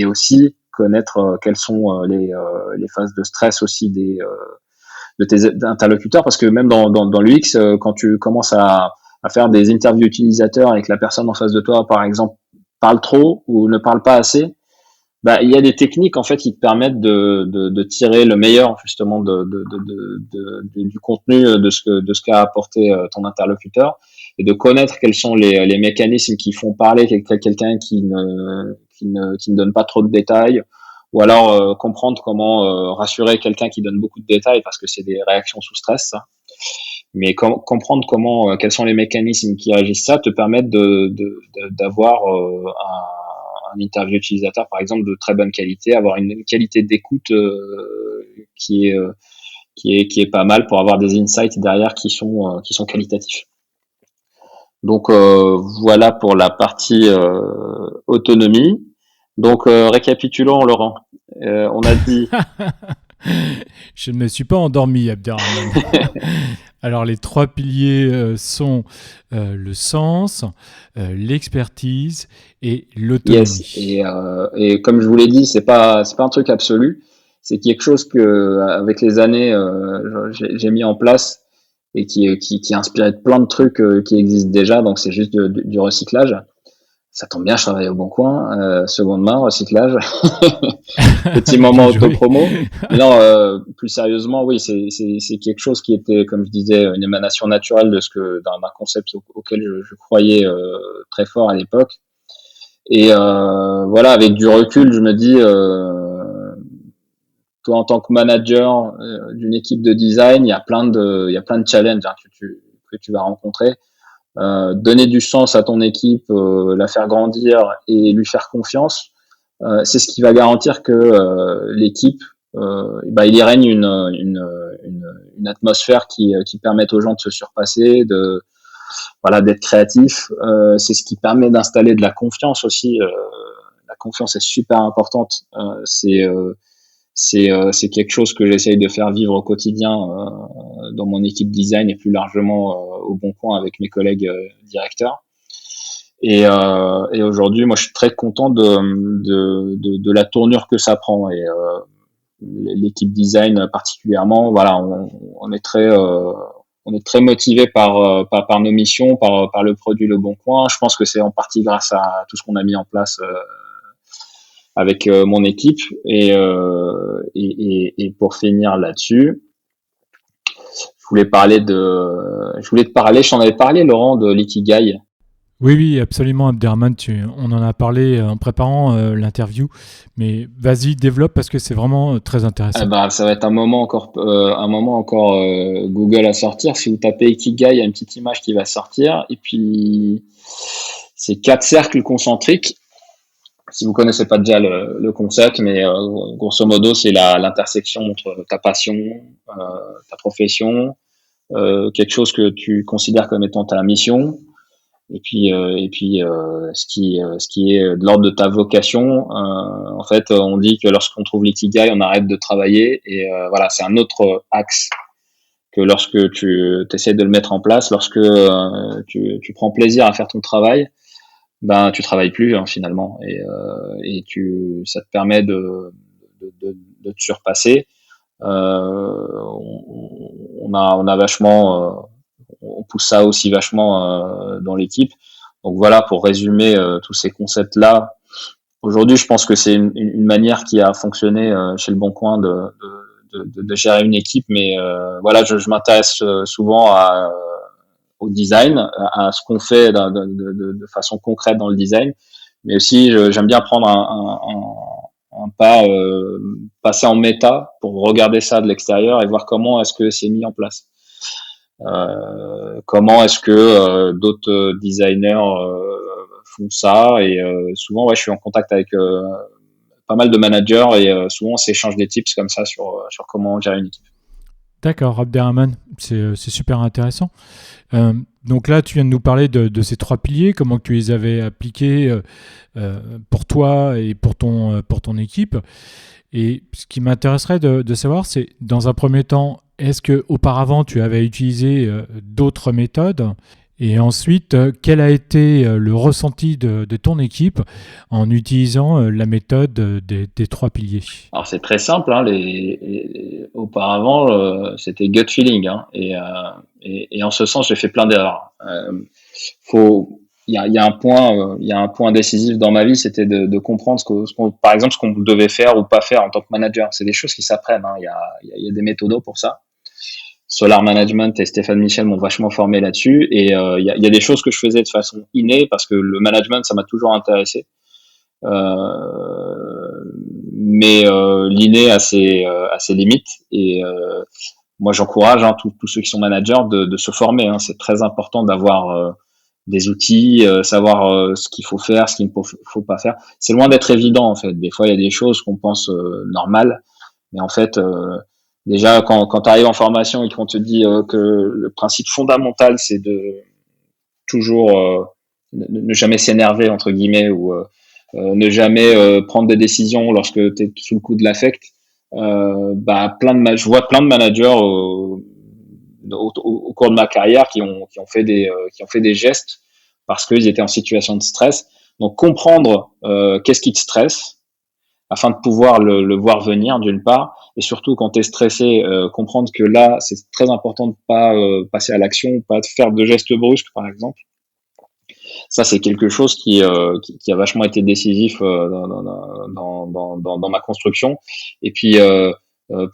aussi connaître quelles sont les phases de stress aussi de tes interlocuteurs, parce que même dans l'UX, quand tu commences à faire des interviews utilisateurs et que la personne en face de toi, par exemple, parle trop ou ne parle pas assez, bah, il y a des techniques en fait qui te permettent de tirer le meilleur justement du contenu de ce qu'a apporté ton interlocuteur et de connaître quels sont les mécanismes qui font parler quelqu'un qui ne donne pas trop de détails, ou alors comprendre comment rassurer quelqu'un qui donne beaucoup de détails parce que c'est des réactions sous stress, ça. Mais comprendre comment quels sont les mécanismes qui régissent ça te permettent d'avoir un interview utilisateur, par exemple, de très bonne qualité, avoir une qualité d'écoute qui est pas mal pour avoir des insights derrière qui sont qualitatifs. Donc voilà pour la partie autonomie. Donc récapitulons, Laurent. On a dit. Je ne me suis pas endormi, Abderrahmane. Alors, les trois piliers sont le sens, l'expertise et l'autonomie. Yes. Et comme je vous l'ai dit, c'est pas un truc absolu. C'est quelque chose que, avec les années, j'ai mis en place et qui est inspiré de plein de trucs qui existent déjà. Donc, c'est juste du recyclage. Ça tombe bien, je travaille au Bon Coin, seconde main, recyclage. Petit moment auto-promo. Mais non, plus sérieusement, oui, c'est quelque chose qui était, comme je disais, une émanation naturelle d'un concept auquel je croyais très fort à l'époque. Et voilà, avec du recul, je me dis, toi en tant que manager d'une équipe de design, il y a plein de challenges hein, que tu vas rencontrer. Donner du sens à ton équipe, la faire grandir et lui faire confiance, c'est ce qui va garantir que l'équipe, il y règne une atmosphère qui permette aux gens de se surpasser, voilà, d'être créatif. C'est ce qui permet d'installer de la confiance aussi. La confiance est super importante. C'est quelque chose que j'essaye de faire vivre au quotidien dans mon équipe design et plus largement au Bon Coin avec mes collègues directeurs. Et aujourd'hui, moi, je suis très content de la tournure que ça prend. Et l'équipe design particulièrement, voilà, on est très motivé par nos missions, par le produit Le Bon Coin. Je pense que c'est en partie grâce à tout ce qu'on a mis en place avec mon équipe. Et pour finir là-dessus, je t'en avais parlé, Laurent, de l'ikigai. Oui, oui, absolument, Abderrahmane, on en a parlé en préparant l'interview, mais vas-y, développe parce que c'est vraiment très Eh intéressant. ben, ça va être un moment encore Google à sortir. Si vous tapez Ikigai, il y a une petite image qui va sortir. Et puis, c'est 4 cercles concentriques. Si vous connaissez pas déjà le concept, mais grosso modo, c'est l'intersection entre ta passion, ta profession, quelque chose que tu considères comme étant ta mission, et puis ce qui est de l'ordre de ta vocation. En fait, on dit que lorsqu'on trouve l'ikigai, on arrête de travailler, et voilà, c'est un autre axe que lorsque tu essaies de le mettre en place, lorsque tu prends plaisir à faire ton travail, ben tu travailles plus hein, finalement, ça te permet de te surpasser. On a vachement, on pousse ça aussi vachement dans l'équipe. Donc voilà, pour résumer tous ces concepts-là, aujourd'hui, je pense que c'est une manière qui a fonctionné chez Le Bon Coin de gérer une équipe, mais voilà, je m'intéresse souvent au design, à ce qu'on fait de façon concrète dans le design, mais aussi j'aime bien prendre un pas, passer en méta pour regarder ça de l'extérieur et voir comment est-ce que c'est mis en place. Comment est-ce que d'autres designers font ça, et souvent ouais, je suis en contact avec pas mal de managers, et souvent on s'échange des tips comme ça sur comment gérer une équipe. D'accord, Abderrahmane, c'est super intéressant. Donc là, tu viens de nous parler de ces trois piliers, comment tu les avais appliqués pour toi et pour ton équipe. Et ce qui m'intéresserait de savoir, c'est dans un premier temps, est-ce que auparavant tu avais utilisé d'autres méthodes? Et ensuite, quel a été le ressenti de ton équipe en utilisant la méthode des trois piliers? Alors c'est très simple, hein, auparavant c'était gut feeling, hein, et en ce sens j'ai fait plein d'erreurs. Il y a un point, il y a un point décisif dans ma vie, c'était de comprendre par exemple ce qu'on devait faire ou pas faire en tant que manager. C'est des choses qui s'apprennent, hein. Il y a des méthodos pour ça. Solar Management et Stéphane Michel m'ont vachement formé là-dessus, et il y a des choses que je faisais de façon innée parce que le management ça m'a toujours intéressé. Mais l'inné a ses limites, et moi j'encourage hein, tous ceux qui sont managers de se former, hein. C'est très important d'avoir des outils, savoir ce qu'il faut faire, ce qu'il ne faut pas faire. C'est loin d'être évident en fait. Des fois il y a des choses qu'on pense normales, mais en fait déjà quand tu arrives en formation et qu'on te dit que le principe fondamental c'est de toujours ne jamais s'énerver entre guillemets, ou ne jamais prendre des décisions lorsque tu es sous le coup de l'affect. Je vois plein de managers au cours de ma carrière qui ont fait des gestes parce qu'ils étaient en situation de stress. Donc comprendre qu'est-ce qui te stresse afin de pouvoir le voir venir d'une part, et surtout quand tu es stressé, comprendre que là c'est très important de pas passer à l'action, pas de faire de gestes brusques par exemple. Ça, c'est quelque chose qui a vachement été décisif dans ma construction. Et puis,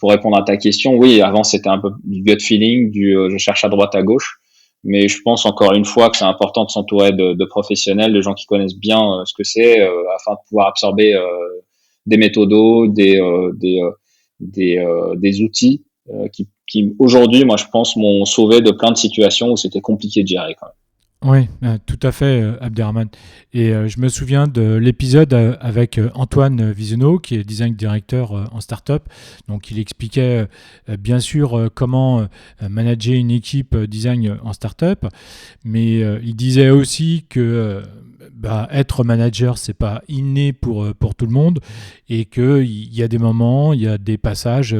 pour répondre à ta question, oui, avant, c'était un peu du gut feeling, je cherche à droite, à gauche. Mais je pense encore une fois que c'est important de s'entourer de professionnels, de gens qui connaissent bien ce que c'est, afin de pouvoir absorber des méthodos, des outils qui aujourd'hui, moi je pense, m'ont sauvé de plein de situations où c'était compliqué de gérer quand même. Oui, tout à fait, Abderrahman. Et je me souviens de l'épisode avec Antoine Visenot, qui est design director en startup. Donc, il expliquait bien sûr comment manager une équipe design en startup, mais il disait aussi que être manager, c'est pas inné pour tout le monde, et qu'il y a des moments, il y a des passages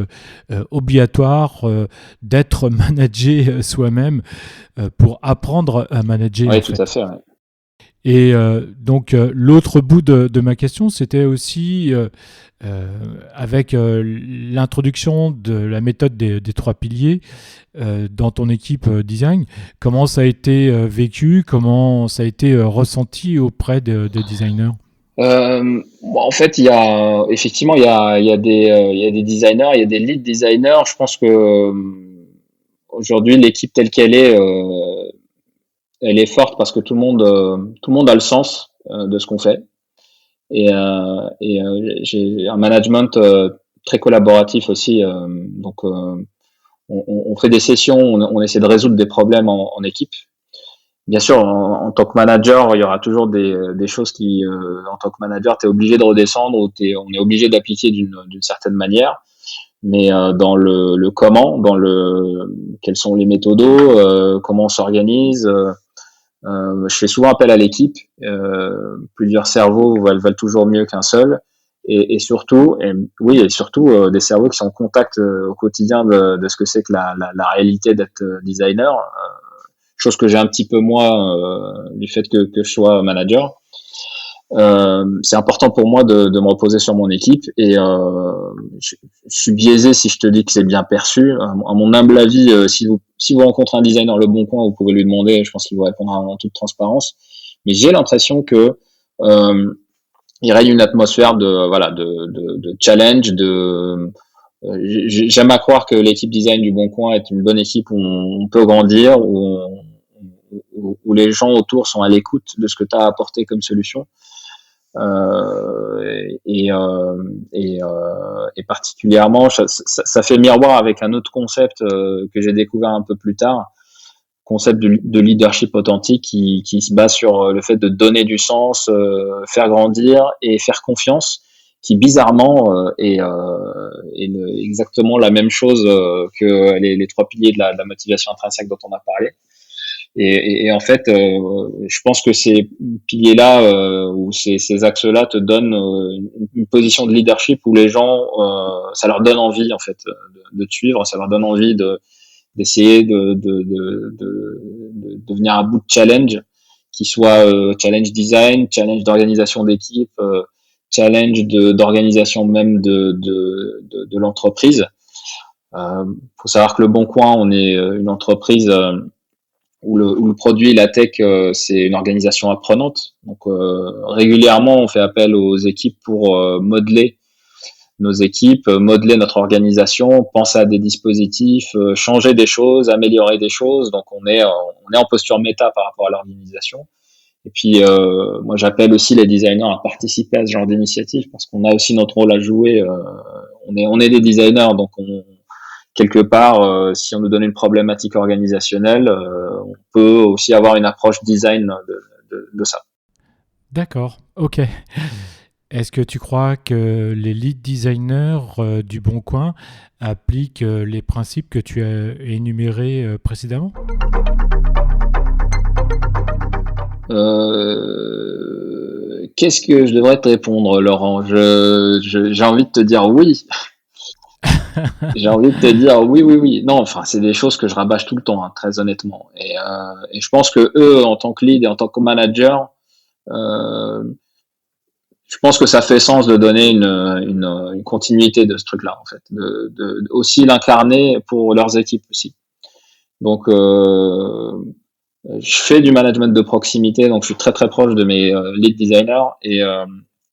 obligatoires d'être managé soi-même pour apprendre à manager Oui, en tout fait. à fait. Ouais. Et donc l'autre bout de ma question, c'était aussi avec l'introduction de la méthode des trois piliers dans ton équipe design, comment ça a été vécu, comment ça a été ressenti auprès des designers? Bon, en fait, effectivement, il y a des designers, il y a des lead designers. Je pense que aujourd'hui, l'équipe telle qu'elle est, elle est forte parce que tout le monde a le sens de ce qu'on fait. J'ai un management très collaboratif aussi. On fait des sessions, on essaie de résoudre des problèmes en équipe. Bien sûr, en tant que manager, il y aura toujours des choses qui, en tant que manager, tu es obligé de redescendre ou on est obligé d'appliquer d'une certaine manière. Mais dans le comment, quels sont les méthodos, comment on s'organise. Je fais souvent appel à l'équipe. Plusieurs cerveaux valent toujours mieux qu'un seul. Et surtout, et surtout des cerveaux qui sont en contact au quotidien de ce que c'est que la réalité d'être designer. Chose que j'ai un petit peu moins du fait que je sois manager. C'est important pour moi de me reposer sur mon équipe et je suis biaisé si je te dis que c'est bien perçu. À mon humble avis, si vous rencontrez un designer Le Bon Coin, vous pouvez lui demander. Je pense qu'il vous répondra en toute transparence. Mais j'ai l'impression que il règne une atmosphère de challenge. J'aime à croire que l'équipe design du Bon Coin est une bonne équipe où on peut grandir, où les gens autour sont à l'écoute de ce que tu as apporté comme solution. Et particulièrement, ça fait miroir avec un autre concept que j'ai découvert un peu plus tard, concept de leadership authentique qui se base sur le fait de donner du sens, faire grandir et faire confiance, qui bizarrement exactement la même chose que les trois piliers de la motivation intrinsèque dont on a parlé. Et en fait, je pense que ces piliers-là ou ces axes-là te donnent une position de leadership où les gens, ça leur donne envie en fait de te suivre, ça leur donne envie d'essayer de venir à bout de challenge, qui soit challenge design, challenge d'organisation d'équipe, challenge d'organisation même de l'entreprise. Faut savoir que Le Bon Coin, on est une entreprise où le produit, la tech, c'est une organisation apprenante. Donc régulièrement, on fait appel aux équipes pour modeler nos équipes, modeler notre organisation, penser à des dispositifs, changer des choses, améliorer des choses. Donc on est en posture méta par rapport à l'organisation. Et puis moi j'appelle aussi les designers à participer à ce genre d'initiative parce qu'on a aussi notre rôle à jouer. On est des designers, donc quelque part, si on nous donne une problématique organisationnelle, on peut aussi avoir une approche design de ça. D'accord, ok. Est-ce que tu crois que les lead designers du Bon Coin appliquent les principes que tu as énumérés précédemment? Qu'est-ce que je devrais te répondre, Laurent? J'ai envie de te dire oui. J'ai envie de te dire oui, oui, oui. Non, enfin, c'est des choses que je rabâche tout le temps, hein, très honnêtement. Et je pense que eux, en tant que lead et en tant que manager, euh, je pense que ça fait sens de donner une continuité de ce truc-là, en fait, aussi l'incarner pour leurs équipes aussi. Donc, je fais du management de proximité, donc je suis très très proche de mes lead designers et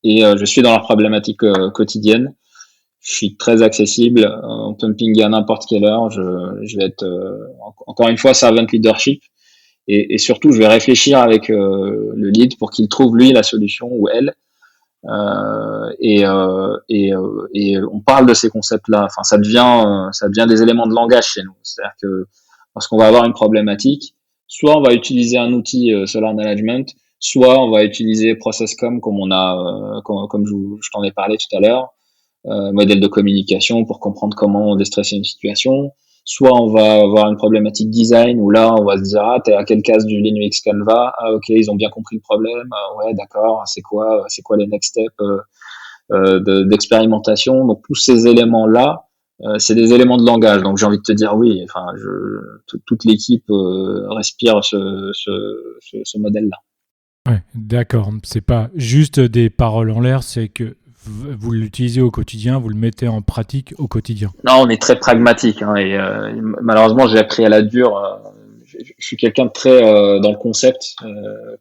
je suis dans leur problématique quotidienne. Je suis très accessible. On peut me pinguer à n'importe quelle heure. Je vais être encore une fois servant leadership. et surtout, je vais réfléchir avec le lead pour qu'il trouve lui la solution ou elle. Et on parle de ces concepts-là. Enfin, ça devient des éléments de langage chez nous. C'est-à-dire que lorsqu'on va avoir une problématique, soit on va utiliser un outil Solar Management, soit on va utiliser ProcessCom comme je t'en ai parlé tout à l'heure, modèle de communication pour comprendre comment déstresser une situation. Soit on va avoir une problématique design où là on va se dire t'es à quelle case du Linux Canva, ok ils ont bien compris le problème, ouais d'accord, c'est quoi les next steps d'expérimentation. Donc tous ces éléments là c'est des éléments de langage. Donc j'ai envie de te dire oui, enfin toute l'équipe respire ce modèle là. Ouais, d'accord. C'est pas juste des paroles en l'air, c'est que vous l'utilisez au quotidien, vous le mettez en pratique au quotidien. Non, on est très pragmatique et malheureusement j'ai appris à la dure. Je suis quelqu'un de très dans le concept,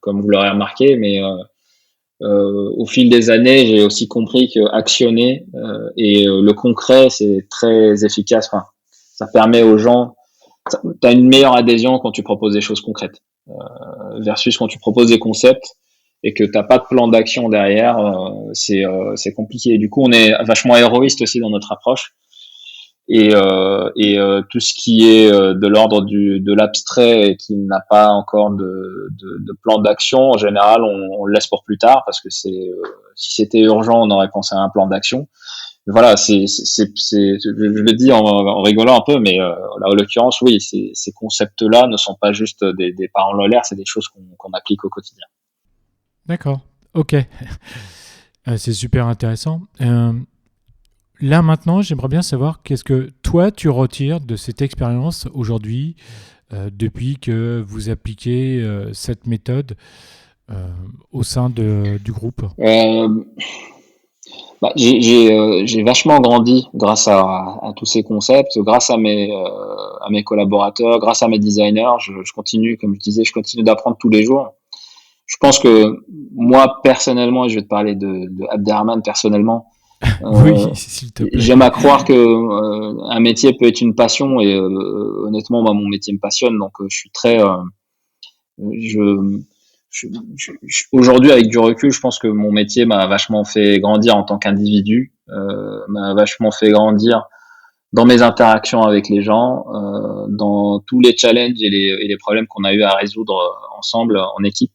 comme vous l'aurez remarqué, mais au fil des années, j'ai aussi compris que actionner le concret, c'est très efficace. Enfin, ça permet aux gens, tu as une meilleure adhésion quand tu proposes des choses concrètes versus quand tu proposes des concepts et que t'as pas de plan d'action derrière, c'est compliqué. Du coup, on est vachement héroïste aussi dans notre approche. Tout ce qui est de l'ordre de l'abstrait et qui n'a pas encore de plan d'action, en général, on le laisse pour plus tard parce que si c'était urgent, on aurait pensé à un plan d'action. Voilà, je le dis en rigolant un peu, mais là, en l'occurrence, oui, ces concepts-là ne sont pas juste des paroles en l'air, c'est des choses qu'on applique au quotidien. D'accord, ok. C'est super intéressant. Là maintenant, j'aimerais bien savoir qu'est-ce que toi tu retires de cette expérience aujourd'hui, depuis que vous appliquez cette méthode au sein du groupe. J'ai vachement grandi grâce à tous ces concepts, grâce à mes collaborateurs, grâce à mes designers. Je continue, comme je disais, je continue d'apprendre tous les jours. Je pense que moi personnellement, et je vais te parler de Abderrahmane personnellement, Oui, s'il te plaît. j'aime à croire que un métier peut être une passion et honnêtement, moi, mon métier me passionne, donc je suis très, je, aujourd'hui avec du recul, je pense que mon métier m'a vachement fait grandir en tant qu'individu, m'a vachement fait grandir dans mes interactions avec les gens, dans tous les challenges et les problèmes qu'on a eu à résoudre ensemble en équipe.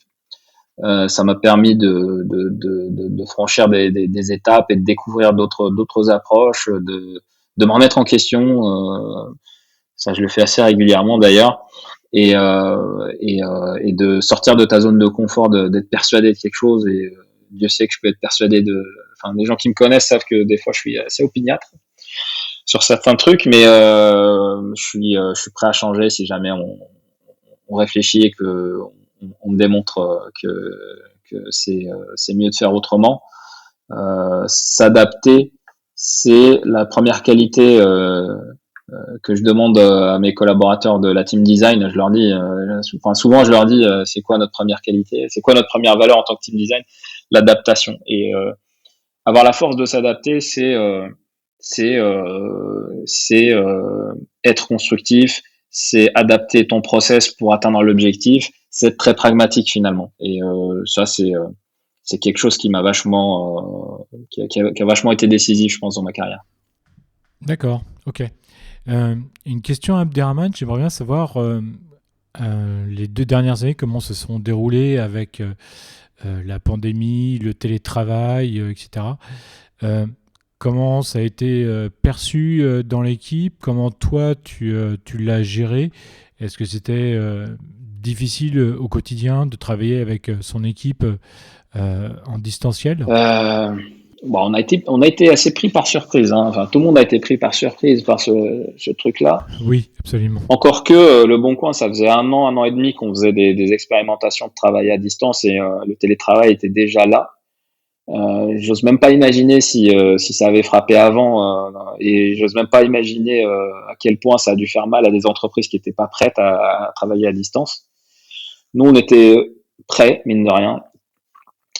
Ça m'a permis de franchir des étapes et de découvrir d'autres approches, de me remettre en question. Ça, je le fais assez régulièrement d'ailleurs. Et de sortir de ta zone de confort, d'être persuadé de quelque chose. Et Dieu sait que je peux être persuadé enfin, les gens qui me connaissent savent que des fois je suis assez opiniâtre sur certains trucs, mais je suis prêt à changer si jamais on réfléchit et que on me démontre que c'est mieux de faire autrement. S'adapter, c'est la première qualité que je demande à mes collaborateurs de la team design. Je leur dis, souvent je leur dis, c'est quoi notre première qualité, c'est quoi notre première valeur en tant que team design, l'adaptation. Et avoir la force de s'adapter, c'est être constructif, c'est adapter ton process pour atteindre l'objectif, c'est être très pragmatique finalement. Et ça, c'est quelque chose qui m'a vachement, qui a vachement été décisif, je pense, dans ma carrière. D'accord, ok. Une question à Abderrahmane, j'aimerais bien savoir les 2 dernières années, comment se sont déroulées avec la pandémie, le télétravail, etc. Comment ça a été perçu dans l'équipe? Comment toi, tu l'as géré? Est-ce que c'était difficile au quotidien de travailler avec son équipe en distanciel? On a été assez pris par surprise. Hein. Enfin, tout le monde a été pris par surprise par ce truc-là. Oui, absolument. Encore que Le Bon Coin, ça faisait un an et demi qu'on faisait des expérimentations de travail à distance et le télétravail était déjà là. J'ose même pas imaginer si ça avait frappé avant et j'ose même pas imaginer à quel point ça a dû faire mal à des entreprises qui étaient pas prêtes à travailler à distance. Nous, on était prêts, mine de rien.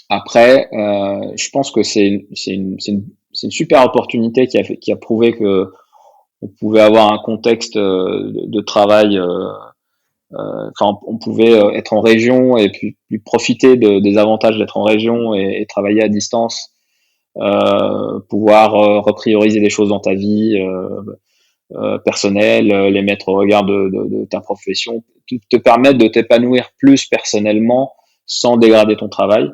Après, je pense que c'est une super opportunité qui a prouvé que on pouvait avoir un contexte de travail Enfin, on pouvait être en région et puis profiter des avantages d'être en région et travailler à distance, pouvoir reprioriser des choses dans ta vie personnelle, les mettre au regard de ta profession, te permettre de t'épanouir plus personnellement sans dégrader ton travail.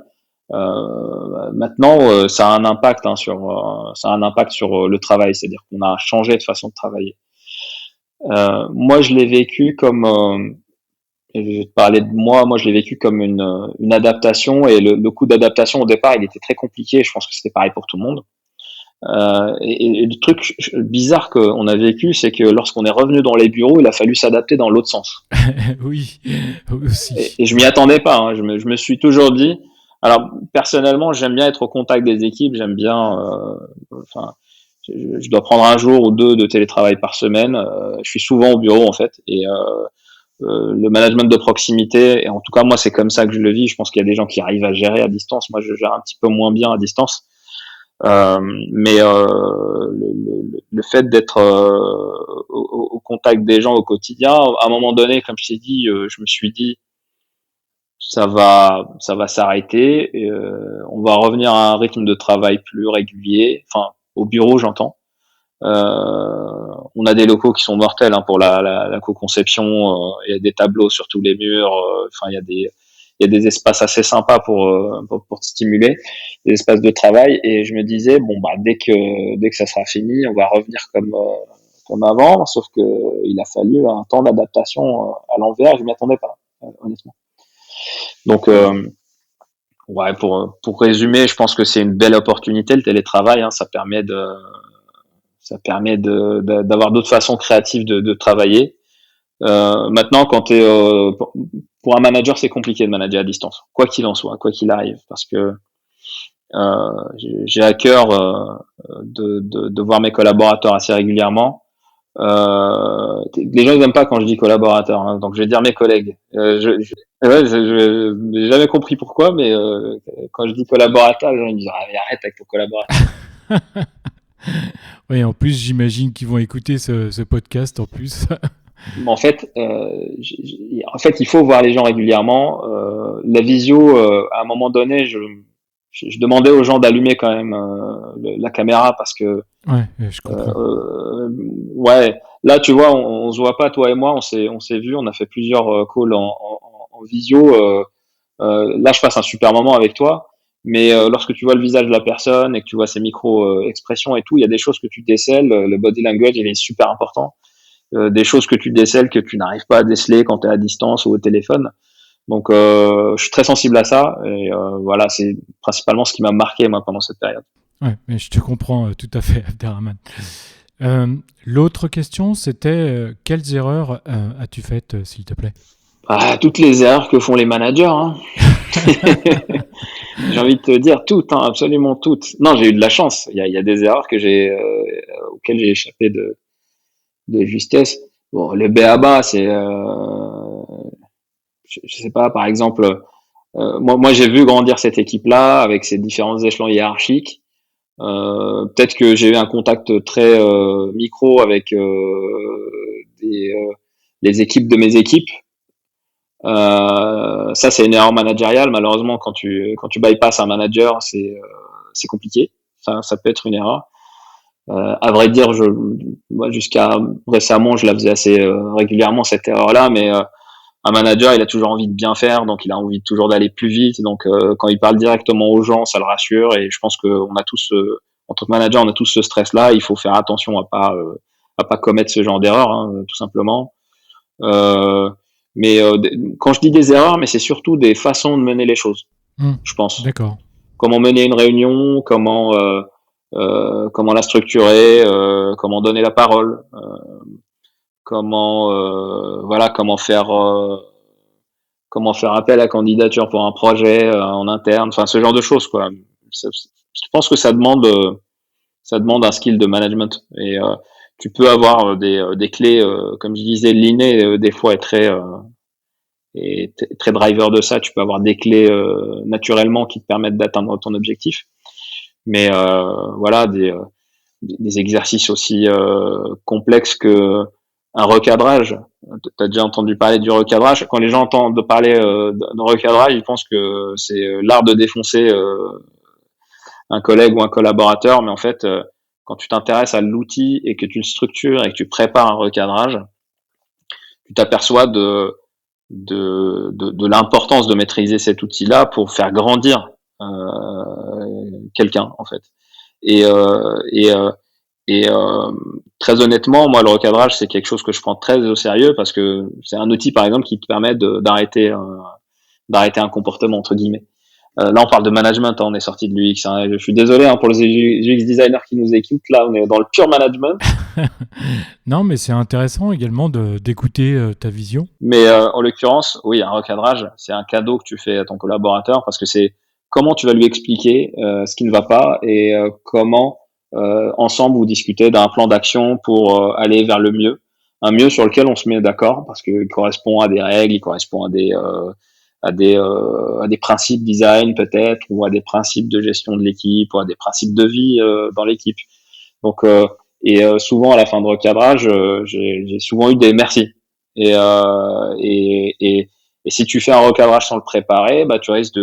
Maintenant, ça a un impact ça a un impact sur le travail, c'est-à-dire qu'on a changé de façon de travailler. Moi, je l'ai vécu comme et je vais te parler de moi je l'ai vécu comme une adaptation et le coût d'adaptation au départ, il était très compliqué. Je pense que c'était pareil pour tout le monde. Et le truc bizarre qu'on a vécu, c'est que lorsqu'on est revenu dans les bureaux, il a fallu s'adapter dans l'autre sens. Oui, aussi. Et je m'y attendais pas. Hein. Je me suis toujours dit. Alors personnellement, j'aime bien être au contact des équipes. J'aime bien. Enfin, je dois prendre un jour ou deux de télétravail par semaine. Je suis souvent au bureau en fait. Et le management de proximité, et en tout cas moi c'est comme ça que je le vis. Je pense qu'il y a des gens qui arrivent à gérer à distance. Moi je gère un petit peu moins bien à distance. Mais le fait d'être au contact des gens au quotidien, à un moment donné, comme je t'ai dit, je me suis dit ça va s'arrêter. On va revenir à un rythme de travail plus régulier. Enfin, au bureau, j'entends. On a des locaux qui sont mortels hein, pour la co-conception. Il y a des tableaux sur tous les murs. Enfin, il y a des espaces assez sympas pour stimuler, des espaces de travail. Et je me disais bon bah dès que ça sera fini, on va revenir comme avant. Sauf que il a fallu un temps d'adaptation à l'envers. Je m'y attendais pas honnêtement. Donc ouais, pour résumer, je pense que c'est une belle opportunité le télétravail. Hein, ça permet d'avoir d'autres façons créatives de travailler. Maintenant, quand t'es pour un manager, c'est compliqué de manager à distance, quoi qu'il en soit, quoi qu'il arrive, parce que j'ai à cœur de voir mes collaborateurs assez régulièrement. Les gens ils n'aiment pas quand je dis collaborateurs, hein, donc je vais dire mes collègues. Ouais, j'ai jamais compris pourquoi, mais quand je dis collaborateur, les gens ils me disent arrête avec ton collaborateur. Oui, en plus, j'imagine qu'ils vont écouter ce podcast en plus. Mais en fait, il faut voir les gens régulièrement. La visio, à un moment donné, je demandais aux gens d'allumer quand même la caméra parce que Ouais, je comprends. ouais, là tu vois, on se voit pas toi et moi, on s'est vu, on a fait plusieurs calls en visio. Là, je passe un super moment avec toi, mais lorsque tu vois le visage de la personne et que tu vois ses micro expressions et tout, il y a des choses que tu décèles. Le body language, il est super important. Des choses que tu décèles que tu n'arrives pas à déceler quand tu es à distance ou au téléphone. Donc, je suis très sensible à ça et voilà, c'est principalement ce qui m'a marqué moi pendant cette période. Ouais, mais je te comprends tout à fait, Abderrahmane. L'autre question, c'était quelles erreurs as-tu faites, s'il te plaît? Ah, toutes les erreurs que font les managers. Hein. J'ai envie de te dire toutes, hein, absolument toutes. Non, j'ai eu de la chance. Il y a des erreurs auxquelles j'ai échappé de justesse. Bon, le b.a.-ba, c'est, je sais pas, par exemple, moi j'ai vu grandir cette équipe-là avec ses différents échelons hiérarchiques. Peut-être que j'ai eu un contact très micro avec les équipes de mes équipes. Ça, c'est une erreur managériale. Malheureusement, quand tu bypasses un manager, c'est compliqué. Ça peut être une erreur. À vrai dire, moi, jusqu'à récemment, je la faisais assez régulièrement cette erreur-là, mais un manager, il a toujours envie de bien faire, donc il a envie toujours d'aller plus vite. Donc, quand il parle directement aux gens, ça le rassure. Et je pense qu'on a tous, en tant que manager, on a tous ce stress-là. Il faut faire attention à pas commettre ce genre d'erreur, hein, tout simplement. Euh, mais quand je dis des erreurs, mais c'est surtout des façons de mener les choses, je pense. D'accord. Comment mener une réunion, comment la structurer, comment donner la parole, comment faire appel à candidature pour un projet en interne, enfin ce genre de choses quoi. Je pense que ça demande un skill de management et tu peux avoir des clés, comme je disais, l'inné des fois est très driver de ça. Tu peux avoir des clés naturellement qui te permettent d'atteindre ton objectif, mais voilà des exercices aussi complexes que un recadrage. Tu as déjà entendu parler du recadrage. Quand les gens entendent parler d'un recadrage, ils pensent que c'est l'art de défoncer un collègue ou un collaborateur, mais en fait, quand tu t'intéresses à l'outil et que tu le structures et que tu prépares un recadrage, tu t'aperçois de l'importance de maîtriser cet outil-là pour faire grandir quelqu'un, en fait. Et, euh, et, euh, et très honnêtement, moi, le recadrage, c'est quelque chose que je prends très au sérieux parce que c'est un outil, par exemple, qui te permet d'arrêter un comportement, entre guillemets. Là, on parle de management, hein, on est sorti de l'UX. Hein. Je suis désolé pour les UX designers qui nous écoutent. Là, on est dans le pur management. Non, mais c'est intéressant également d'écouter ta vision. Mais en l'occurrence, oui, un recadrage, c'est un cadeau que tu fais à ton collaborateur parce que c'est comment tu vas lui expliquer ce qui ne va pas et comment ensemble vous discutez d'un plan d'action pour aller vers le mieux. Un mieux sur lequel on se met d'accord parce qu'il correspond à des règles, il correspond à des principes design peut-être ou à des principes de gestion de l'équipe ou à des principes de vie dans l'équipe. Donc souvent à la fin de recadrage, j'ai souvent eu des merci. Et, euh, et, et, et si tu fais un recadrage sans le préparer, bah tu risques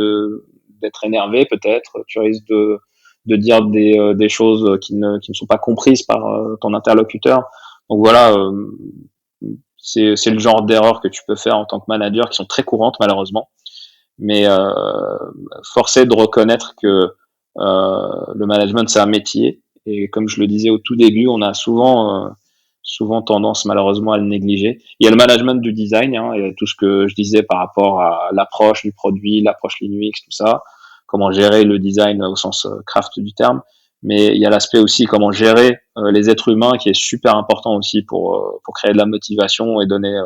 d'être énervé peut-être, tu risques de dire des choses qui ne sont pas comprises par ton interlocuteur. Donc voilà, c'est le genre d'erreur que tu peux faire en tant que manager qui sont très courantes malheureusement. Mais force est de reconnaître que le management c'est un métier et comme je le disais au tout début, on a souvent tendance malheureusement à le négliger. Il y a le management du design, hein, et tout ce que je disais par rapport à l'approche du produit, l'approche Linux, tout ça, comment gérer le design au sens craft du terme. Mais il y a l'aspect aussi comment gérer les êtres humains qui est super important aussi pour créer de la motivation et donner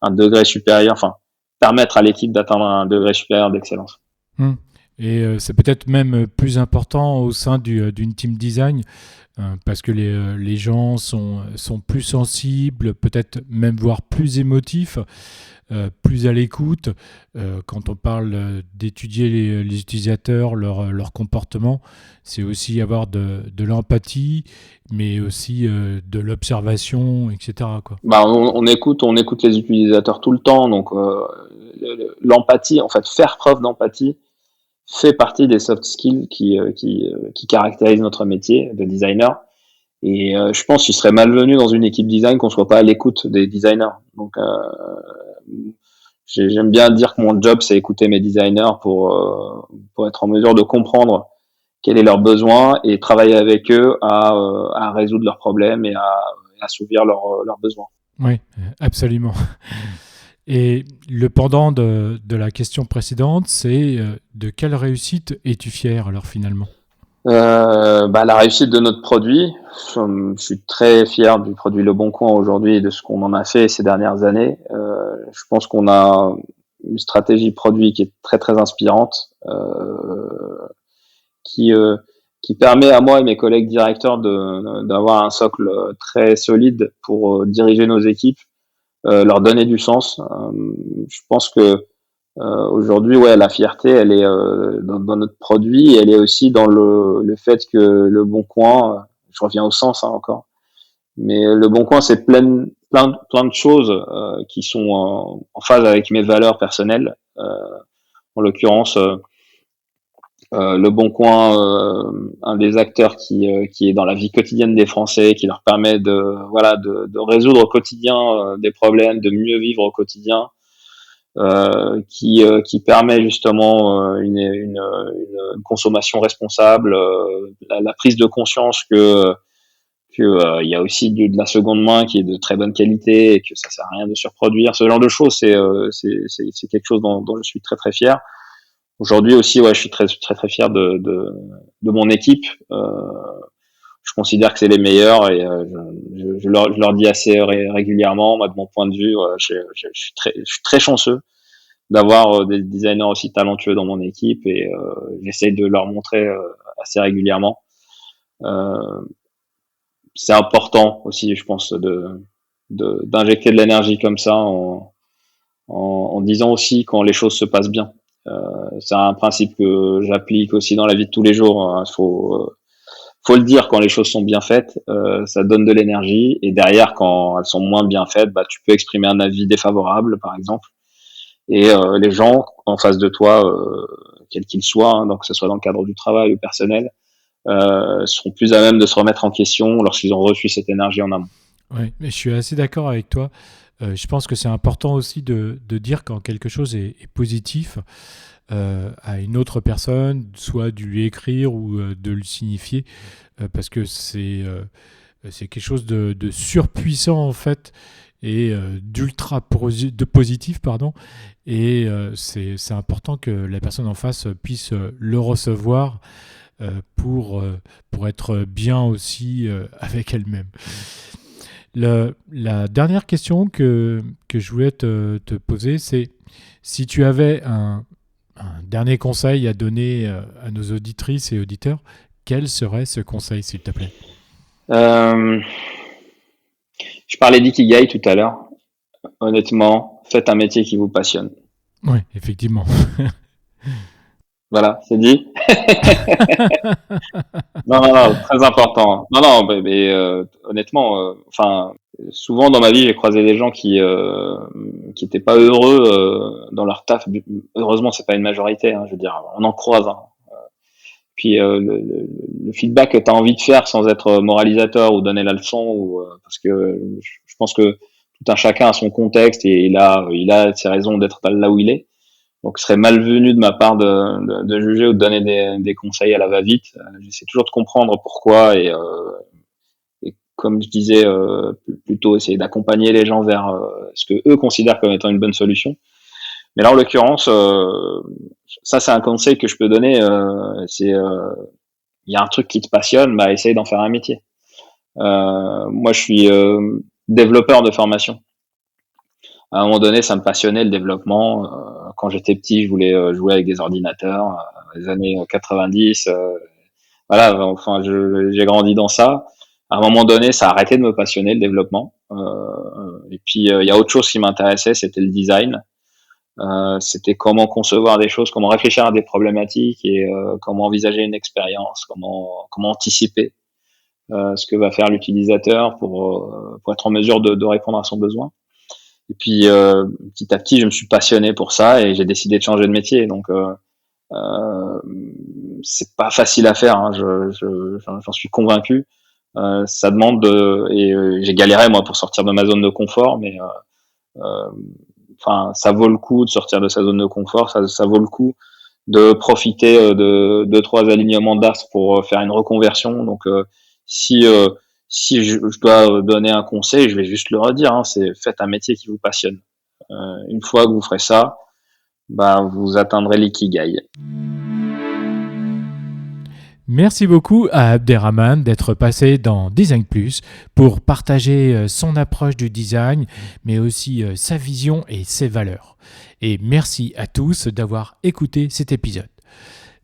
un degré supérieur, enfin permettre à l'équipe d'atteindre un degré supérieur d'excellence. Hmm. Et c'est peut-être même plus important au sein d'une team design parce que les gens sont plus sensibles, peut-être même voire plus émotifs, plus à l'écoute. Quand on parle d'étudier les utilisateurs, leur comportement, c'est aussi avoir de l'empathie, mais aussi de l'observation, etc., quoi. Bah, on écoute les utilisateurs tout le temps, donc l'empathie, en fait, faire preuve d'empathie fait partie des soft skills qui caractérisent notre métier de designer. Et je pense qu'il serait malvenu dans une équipe design qu'on soit pas à l'écoute des designers. Donc j'aime bien dire que mon job c'est écouter mes designers pour être en mesure de comprendre quel est leur besoin et travailler avec eux à résoudre leurs problèmes et à assouvir leurs besoins. Oui, absolument. Et le pendant de la question précédente, c'est de quelle réussite es-tu fier alors finalement? La réussite de notre produit, je suis très fier du produit Le Bon Coin aujourd'hui et de ce qu'on en a fait ces dernières années. Je pense qu'on a une stratégie produit qui est très très inspirante, qui euh, qui permet à moi et mes collègues directeurs d'avoir un socle très solide pour diriger nos équipes, leur donner du sens. Je pense que aujourd'hui, ouais, la fierté, elle est dans notre produit, et elle est aussi dans le fait que Le Bon Coin, je reviens au sens hein, encore, mais Le Bon Coin, c'est plein de choses qui sont en phase avec mes valeurs personnelles. En l'occurrence, Le Bon Coin, un des acteurs qui est dans la vie quotidienne des Français, qui leur permet de résoudre au quotidien des problèmes, de mieux vivre au quotidien, qui permet justement une consommation responsable, la prise de conscience que il y a aussi de la seconde main qui est de très bonne qualité et que ça sert à rien de surproduire. Ce genre de choses, c'est quelque chose dont je suis très très fier. Aujourd'hui aussi, ouais, je suis très très très fier de mon équipe. Je considère que c'est les meilleurs et je leur dis assez régulièrement, moi de mon point de vue, je suis très chanceux d'avoir des designers aussi talentueux dans mon équipe et j'essaye de leur montrer assez régulièrement. Euh, c'est important aussi, je pense, d'injecter de l'énergie comme ça en disant aussi quand les choses se passent bien. C'est un principe que j'applique aussi dans la vie de tous les jours. Il faut le dire, quand les choses sont bien faites, ça donne de l'énergie. Et derrière, quand elles sont moins bien faites, bah, tu peux exprimer un avis défavorable, par exemple. Et les gens en face de toi, quels qu'ils soient, hein, donc que ce soit dans le cadre du travail ou personnel, seront plus à même de se remettre en question lorsqu'ils ont reçu cette énergie en amont. Oui, mais je suis assez d'accord avec toi. Je pense que c'est important aussi de dire quand quelque chose est positif à une autre personne, soit de lui écrire ou de le signifier, parce que c'est quelque chose de surpuissant en fait et de positif, pardon. Et c'est important que la personne en face puisse le recevoir pour être bien aussi avec elle-même. La dernière question que je voulais te poser, c'est si tu avais un dernier conseil à donner à nos auditrices et auditeurs, quel serait ce conseil, s'il te plaît? Je parlais d'ikigai tout à l'heure. Honnêtement, faites un métier qui vous passionne. Oui, effectivement. Voilà, c'est dit. Non, très important. Non, mais honnêtement, enfin, souvent dans ma vie, j'ai croisé des gens qui étaient pas heureux dans leur taf. Heureusement, c'est pas une majorité. Hein, je veux dire, on en croise. Hein. Puis le feedback que tu as envie de faire sans être moralisateur ou donner la leçon, ou parce que je pense que tout un chacun a son contexte et il a ses raisons d'être là où il est. Donc, ce serait malvenu de ma part de juger ou de donner des conseils à la va-vite. J'essaie toujours de comprendre pourquoi et comme je disais plutôt essayer d'accompagner les gens vers ce que eux considèrent comme étant une bonne solution. Mais là, en l'occurrence, ça c'est un conseil que je peux donner. C'est il y a un truc qui te passionne, bah essaye d'en faire un métier. Moi, je suis développeur de formation. À un moment donné, ça me passionnait le développement. Quand j'étais petit, je voulais jouer avec des ordinateurs. Les années 90, voilà. Enfin, j'ai grandi dans ça. À un moment donné, ça a arrêté de me passionner le développement. Et puis, il y a autre chose qui m'intéressait, c'était le design. C'était comment concevoir des choses, comment réfléchir à des problématiques et comment envisager une expérience, comment anticiper ce que va faire l'utilisateur pour être en mesure de répondre à son besoin. Et puis petit à petit, je me suis passionné pour ça et j'ai décidé de changer de métier. Donc c'est pas facile à faire, hein, j'en suis convaincu. Ça demande j'ai galéré moi pour sortir de ma zone de confort, mais enfin ça vaut le coup de sortir de sa zone de confort, ça vaut le coup de profiter de 2-3 alignements d'astres pour faire une reconversion. Donc si je dois donner un conseil, je vais juste le redire, hein, c'est faites un métier qui vous passionne. Une fois que vous ferez ça, bah, vous atteindrez l'ikigai. Merci beaucoup à Abderrahmane d'être passé dans Design Plus pour partager son approche du design, mais aussi sa vision et ses valeurs. Et merci à tous d'avoir écouté cet épisode.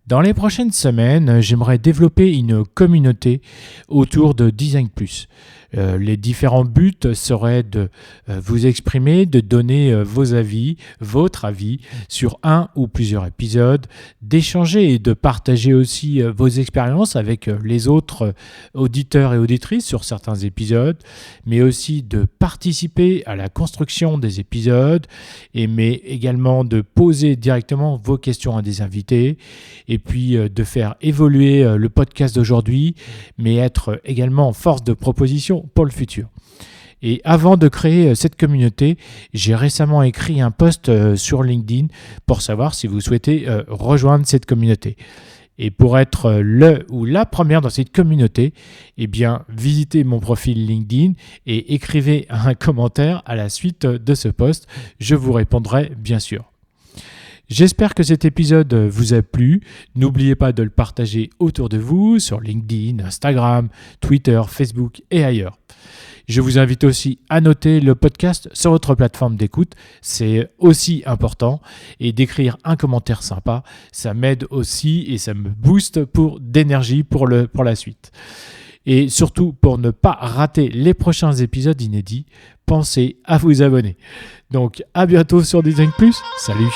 Dans les prochaines semaines, j'aimerais développer une communauté autour de Design Plus. Les différents buts seraient de vous exprimer, de donner vos avis, votre avis sur un ou plusieurs épisodes, d'échanger et de partager aussi vos expériences avec les autres auditeurs et auditrices sur certains épisodes, mais aussi de participer à la construction des épisodes, mais également de poser directement vos questions à des invités, et puis de faire évoluer le podcast d'aujourd'hui, mais être également force de proposition pour le futur. Et avant de créer cette communauté, j'ai récemment écrit un post sur LinkedIn pour savoir si vous souhaitez rejoindre cette communauté. Et pour être le ou la première dans cette communauté, eh bien, visitez mon profil LinkedIn et écrivez un commentaire à la suite de ce post. Je vous répondrai bien sûr. J'espère que cet épisode vous a plu. N'oubliez pas de le partager autour de vous sur LinkedIn, Instagram, Twitter, Facebook et ailleurs. Je vous invite aussi à noter le podcast sur votre plateforme d'écoute. C'est aussi important. Et d'écrire un commentaire sympa, ça m'aide aussi et ça me booste d'énergie pour la suite. Et surtout, pour ne pas rater les prochains épisodes inédits, pensez à vous abonner. Donc, à bientôt sur Design Plus. Salut!